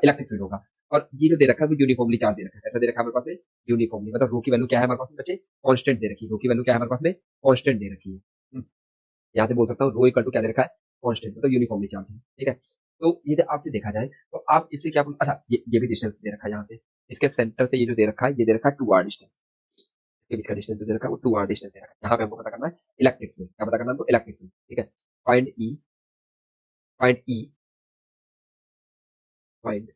इलेक्ट्रिक फील्ड होगा। और ये जो दे रखा है वो यूनिफॉर्मली चार्ज दे रखा है, ऐसा दे रखा है हमारे पास में, यूनिफॉर्मली, मतलब रो की वैल्यू क्या है हमारे पास में बच्चे, कांस्टेंट दे रखी है, रो की वैल्यू क्या है हमारे पास में, कांस्टेंट दे रखी है। यहाँ से बोल सकता हूँ रो इक्वल टू क्या दे रखा है, कांस्टेंट, मतलब यूनिफॉर्मली चार्ज है, ठीक है। तो ये आपसे देखा जाए तो आप इससे क्या अच्छा, ये भी डिस्टेंस दे रखा है यहाँ से, इसके सेंटर से ये जो दे रखा है, ये दे रखा है 2r डिस्टेंस, इसके बीच का डिस्टेंस जो दे रखा है वो 2r डिस्टेंस दे रखा है। यहाँ पे हमको पता करना है इलेक्ट्रिक फील्ड, क्या पता करना है हमको, इलेक्ट्रिक फील्ड, ठीक है। Find E, find E, find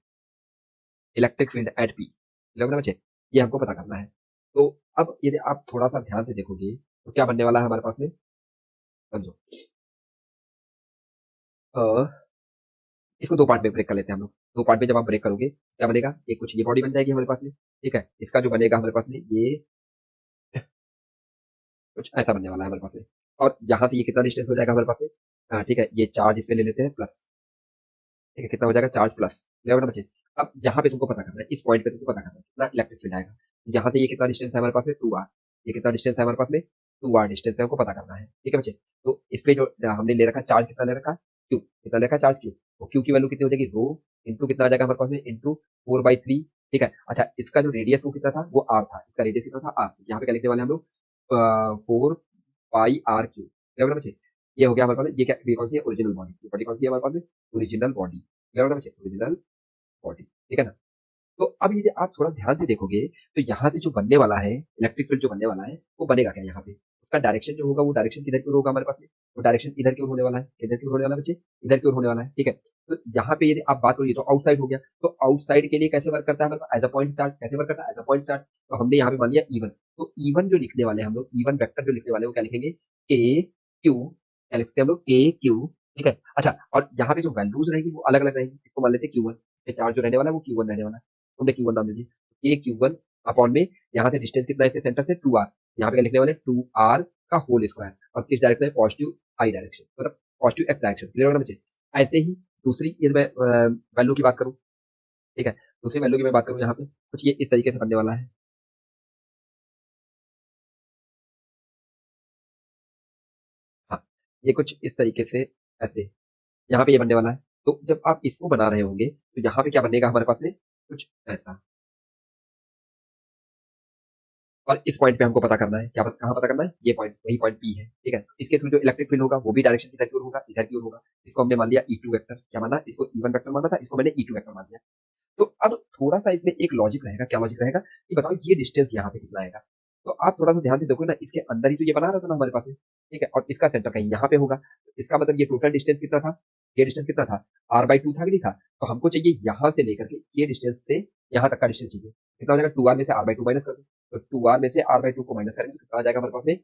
electric field at P, लग रहा है बच्चे, ये हमको पता करना है। तो अब यदि आप थोड़ा सा ध्यान से देखोगे तो क्या बनने वाला है हमारे पास में, समझो, अ, इसको दो पार्ट में ब्रेक कर लेते हैं हम लोग। दो पार्ट में जब आप ब्रेक करोगे क्या बनेगा, एक कुछ ये बॉडी बन जाएगी हमारे पास में, ठीक है। इसका जो बनेगा हमारे पास में ये कुछ ऐसा बनने वाला है हमारे पास में। और यहाँ से ये कितना डिस्टेंस हो जाएगा हमारे पास में, ठीक है, ये चार्ज इस पे ले लेते हैं प्लस, ठीक है, कितना हो जाएगा चार्ज प्लस, ले ना बच्चे। अब यहाँ पे तुमको पता करना है, इस पॉइंट पे तुमको पता करना है कितना इलेक्ट्रिक फील्ड आएगा। यहाँ से ये कितना डिस्टेंस है हमारे पास में, 2r, ये कितना डिस्टेंस है हमारे पास में, 2r डिस्टेंस पे हमको पता करना है, ठीक है बच्चे। तो इस पे जो हमने ले रखा चार्ज, कितना ले रखा, क्यू, कितना ले रखा चार्ज क्यू, तो क्यू की वैल्यू कितनी हो जाएगी, रो इंटू कितना आ जाएगा हमारे पास में, इंटू 4/3, ठीक है। अच्छा, इसका जो रेडियस वो कितना था, वो आर था, इसका रेडियस कितना था, आर। यहाँ पे क्या लिखने वाले हैं हम लोग, 4πr क्यू, बच्चे। ये हो गया हमारे पास, ये कौन सी है, ओरिजिनल बॉडी, ये बॉडी कौन सी है हमारे पास में, ओरिजिनल बॉडी, बच्चे, ओरिजिनल बॉडी, ठीक है ना। तो अब यदि आप थोड़ा ध्यान से देखोगे तो यहाँ से जो बनने वाला है इलेक्ट्रिक फील्ड, जो बनने वाला है वो बनेगा क्या यहाँ पे, उसका डायरेक्शन जो होगा वो डायरेक्शन किधर की ओर होगा हमारे पास में, वो डायरेक्शन इधर की ओर होने वाला है, इधर की ओर होने वाला है बच्चे, इधर की ओर होने वाला है, ठीक है। तो यहाँ पे यदि आप बात करिए तो आउटसाइड हो गया, तो आउटसाइड के लिए कैसे वर्क करता है हमारे पास, एज अ पॉइंट चार्ज, कैसे वर्क करता है, एज अ पॉइंट चार्ज। तो हमने यहाँ पे मान लिया E1, तो E1 जो लिखने वाले हैं हम लोग, E1 वेक्टर जो लिखने वाले हैं वो क्या लिखेंगे, के क्यू, क्या लिखते हैं हम लोग, के क्यू, ठीक है। अच्छा, और यहाँ पे जो वैल्यूज रहेगी वो अलग अलग रहेगी, इसको मान लेते हैं Q1, चार्ज जो रहने वाला है वो Q1 रहने वाला है, हमने Q1 नाम दे दिया। ये Q1 अपॉन में यहाँ से डिस्टेंस कितना है इसके सेंटर से, 2r, यहाँ पे क्या लिखने वाले, 2r का होल स्क्वायर, और किस डायरेक्शन है, पॉजिटिव आई डायरेक्शन, मतलब पॉजिटिव एक्स डायरेक्शन, क्लियर होना बच्चे। ऐसे ही दूसरी ये मैं वैल्यू की बात करूँ, ठीक है, दूसरी वैल्यू की मैं बात करूँ यहाँ पे कुछ ये इस तरीके से बनने वाला है। हाँ, ये कुछ इस तरीके से, ऐसे यहाँ पे ये बनने वाला है। तो जब आप इसको बना रहे होंगे तो यहाँ पे क्या बनेगा हमारे पास में, कुछ ऐसा। और इस पॉइंट पे हमको पता करना है, क्या कहाँ पता करना है, ये पॉइंट, वही पॉइंट पी है, ठीक है। तो इसके थ्रू जो इलेक्ट्रिक फील्ड होगा वो भी डायरेक्शन किधर की ओर होगा, इधर की ओर होगा। इसको हमने मान लिया E2 वेक्टर, क्या माना, इसको E1 वेक्टर माना था, इसको मैंने E2 वेक्टर मान लिया। तो अब थोड़ा सा इसमें एक लॉजिक रहेगा, क्या लॉजिक रहेगा कि बताओ ये डिस्टेंस यहाँ से कितना आएगा। तो आप थोड़ा सा ध्यान से देखो ना, इसके अंदर ही तो ये बना रहा था ना हमारे पास में, ठीक है, और इसका सेंटर कहीं यहाँ पे होगा, तो इसका मतलब ये टोटल डिस्टेंस कितना था, ये डिस्टेंस कितना था, R/2 था कि नहीं था। तो हमको चाहिए यहाँ से लेकर के ये डिस्टेंस से यहाँ तक का डिस्टेंस चाहिए, कितना हो जाएगा, 2r में से R/2 माइनस कर दो, तो 2r में से R/2 को माइनस करेंगे तो कितना आ जाएगा हमारे पास में,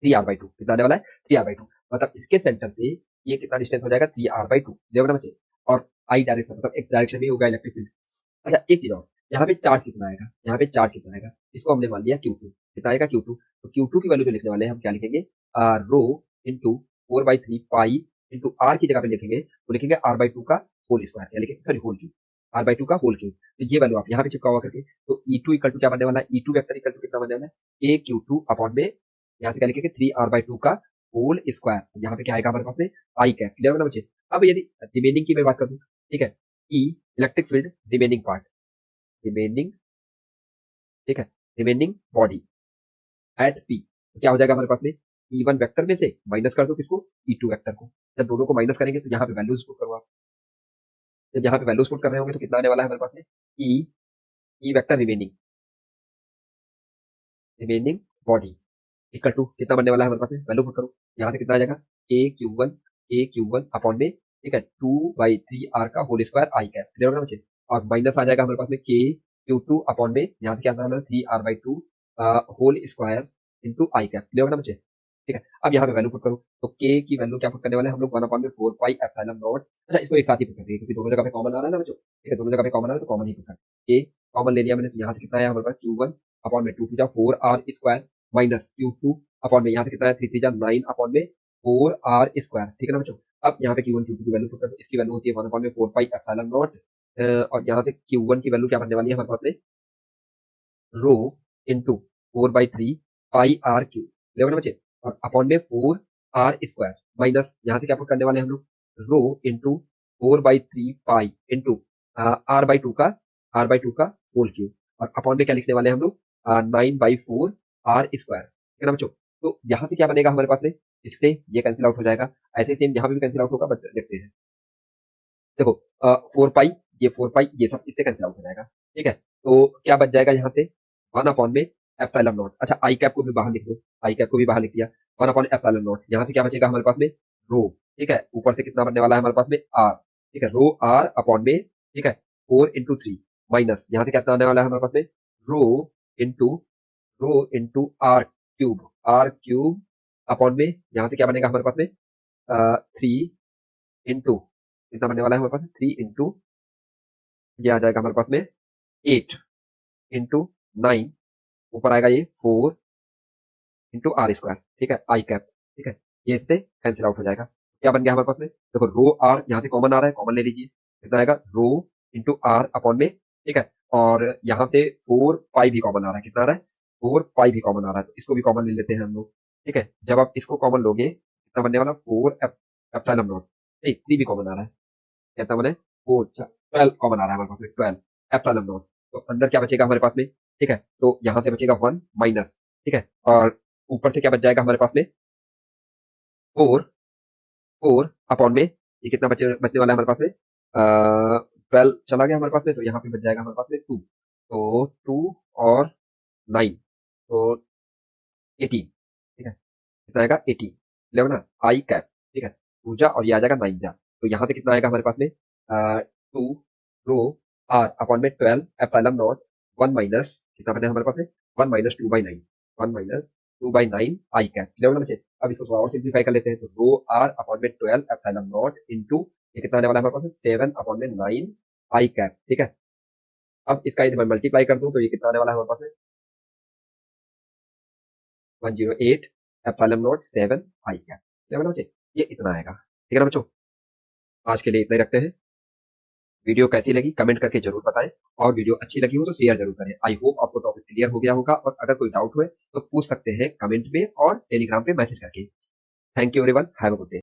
3r/2, कितना आने वाला है, 3r/2, मतलब इसके सेंटर से ये कितना डिस्टेंस हो जाएगा, 3r/2, देखो ना बच्चे। और आई डायरेक्शन मतलब एक्स डायरेक्शन में होगा इलेक्ट्रिक फील्ड। अच्छा, एक चीज और, यहाँ पे चार्ज कितना आएगा, यहाँ पे चार्ज कितना आएगा, इसको हमने मान लिया Q2, कितना आएगा Q2, तो Q2 की वैल्यू जो लिखने वाले हैं हम क्या लिखेंगे, रो इंटू 4/3 पाई इंटू आर की जगह पे लिखेंगे, तो लिखेंगे R/2 का होल स्क्वायर, या लिखेंगे सॉरी होल क्यूब, R/2 का होल क्यूब। तो ये वैल्यू आप यहाँ पे चिपका हुआ करके, तो E2 इक्वल टू क्या बनने वाला है, E2 वेक्टर इक्वल टू कितना बनने वाला है, A Q2 अपॉन में यहाँ से क्या लिखेंगे 3r/2 का होल स्क्वायर, यहाँ पे क्या आएगा हमारे पास में आई कैप। क्लियर होगा ना बच्चे। अब यदि रिमेनिंग की मैं बात करूँ, ठीक है, E electric field remaining part, remaining, ठीक है, रिमेनिंग बॉडी एट पी, तो क्या हो जाएगा हमारे पास में E1 वेक्टर में से माइनस कर दो किसको, E2 वेक्टर को। जब दोनों को माइनस करेंगे तो यहाँ पे वैल्यूज पुट करो आप। जब यहाँ पे वैल्यूज पुट कर रहे होंगे तो कितना आने वाला है हमारे पास में E E vector remaining, remaining body equal to कितना बनने वाला है हमारे पास में, वैल्यू पुट करो। यहाँ से कितना आ जाएगा K Q1 अपॉन में, ठीक है, 2/3R का होल स्क्वायर आई कैप। क्लियर होगा बच्चे। और माइनस आ जाएगा हमारे पास में K Q2 अपॉन में, यहाँ से क्या आता है हमारा 3R/2 होल स्क्वायर इंटू आई कैप। क्लियर होगा बच्चे। ठीक है, अब यहाँ पे वैल्यू पुट करो, तो K की वैल्यू क्या पुट करने वाले हैं हम लोग 1/4 पाई एप्सिलॉन नॉट। अच्छा, इसको एक साथ ही पुट कर देंगे क्योंकि दोनों जगह पे कॉमन आ रहा है ना बच्चों। ठीक है, दोनों जगह पे कॉमन आ रहा है तो कॉमन ही पुट कर, K कॉमन ले लिया मैंने, तो यहाँ से कितना है हमारे पास Q1 अपॉन में 2 to 4R square minus Q2 upon में, यहाँ से कितना है 3 3 9 अपॉन में 4R स्क्वायर। ठीक है ना बच्चों। अब यहाँ पे Q1 Q2 की वैल्यू पुट कर दो, इसकी वैल्यू होती है 1/4 पाई एप्सिलॉन नॉट, और यहाँ से Q1 की वैल्यू क्या बनने वाली है हमारे पास में रो इंटू 4/3 पाई आर क्यूब। देखो ना बच्चे, और अपॉन में 4R स्क्वायर माइनस, यहाँ से क्या पुट करने वाले हैं हम लोग rho into 4/3 pi into R/2 का होल क्यूब, और अपॉन में क्या लिखने वाले हैं हम लोग 9/4R स्क्वायर। ठीक है ना बच्चों। तो यहाँ से क्या बनेगा हमारे पास में, इससे ये कैंसिल आउट हो जाएगा, ऐसे सेम यहाँ पे भी कैंसिल आउट होगा, बट देखते हैं। देखो 4 पाई, ये 4 पाई, ये सब इससे कैंसिल आउट हो जाएगा। ठीक है, तो क्या बच जाएगा यहाँ से 1/में एप्सिलॉन नॉट। अच्छा, आई कैप को भी बाहर लिख दो, आई कैप को भी बाहर लिख दिया, 1/एप्सिलॉन नॉट। यहाँ से क्या बचेगा हमारे पास में रो, ठीक है, ऊपर से कितना बनने वाला है हमारे पास में आर। ठीक है, रो आर अपॉन में, ठीक है, 4 into 3 माइनस, यहाँ से क्या आने वाला है हमारे पास में rho into r cube upon में, यहाँ से क्या बनेगा हमारे पास में 3 into, कितना बनने वाला है हमारे पास 3 into, ये आ जाएगा हमारे पास में 8 into 9, ऊपर आएगा ये 4 into R स्क्वायर। ठीक है, आई कैप। ठीक है, ये इससे कैंसिल आउट हो जाएगा। क्या बन गया हमारे पास में, देखो रो आर यहाँ से कॉमन आ रहा है, कॉमन ले लीजिए, कितना आएगा रो इंटू आर अपॉन में। ठीक है, और यहाँ से 4 पाई भी कॉमन आ रहा है, कितना आ रहा है 4 पाई भी कॉमन आ रहा है, तो इसको भी कॉमन ले लेते हैं हम लोग। ठीक है, जब आप इसको कॉमन लोगे कितना बनने वाला 4 एप्सिलॉन नॉट, नहीं 3 भी कॉमन आ रहा है, कितना बने 12 कॉमन आ रहा है हमारे पास में 12 एप्सिलॉन नॉट। तो अंदर क्या बचेगा हमारे पास में, ठीक है, तो यहाँ से बचेगा 1 माइनस, ठीक है, और ऊपर से क्या बच जाएगा हमारे पास में 4 अपॉन में, ये कितना बचने वाला है हमारे पास में 12 चला गया हमारे पास में, तो यहाँ पे बच जाएगा हमारे पास में 2, तो 2 और 9, तो 18। ठीक है, कितना आएगा 18, ले ना आई कैप। ठीक है, 2 जा और ये आ जाएगा 9 जा, तो यहाँ से कितना आएगा हमारे पास में 2 रो आर अपॉन में 12 एप्सिलॉन नॉट 1 माइनस, कितना बने हमारे पास में 1 माइनस 2/9, 1 माइनस 2/9 आई कैप। क्लियर होगा बच्चे। अब इसको थोड़ा और सिंप्लीफाई कर लेते हैं, तो रो आर अपॉन में 12 एप्सिलॉन नॉट इंटू, ये कितना आने वाला है हमारे पास में 7 अपॉन में 9 आई कैप। ठीक है, अब इसका यदि मैं मल्टीप्लाई कर दूं तो ये कितना आने वाला है हमारे पास में 108 epsilon not 7 I cap. Clear होगा बच्चे, ये इतना आएगा। ठीक है ना बच्चों, आज के लिए इतना ही रखते हैं। वीडियो कैसी लगी कमेंट करके जरूर बताएं, और वीडियो अच्छी लगी हो तो शेयर जरूर करें। आई होप आपको टॉपिक क्लियर हो गया होगा, और अगर कोई डाउट हुए तो पूछ सकते हैं कमेंट में और टेलीग्राम पे मैसेज करके। Thank you everyone, have a good day.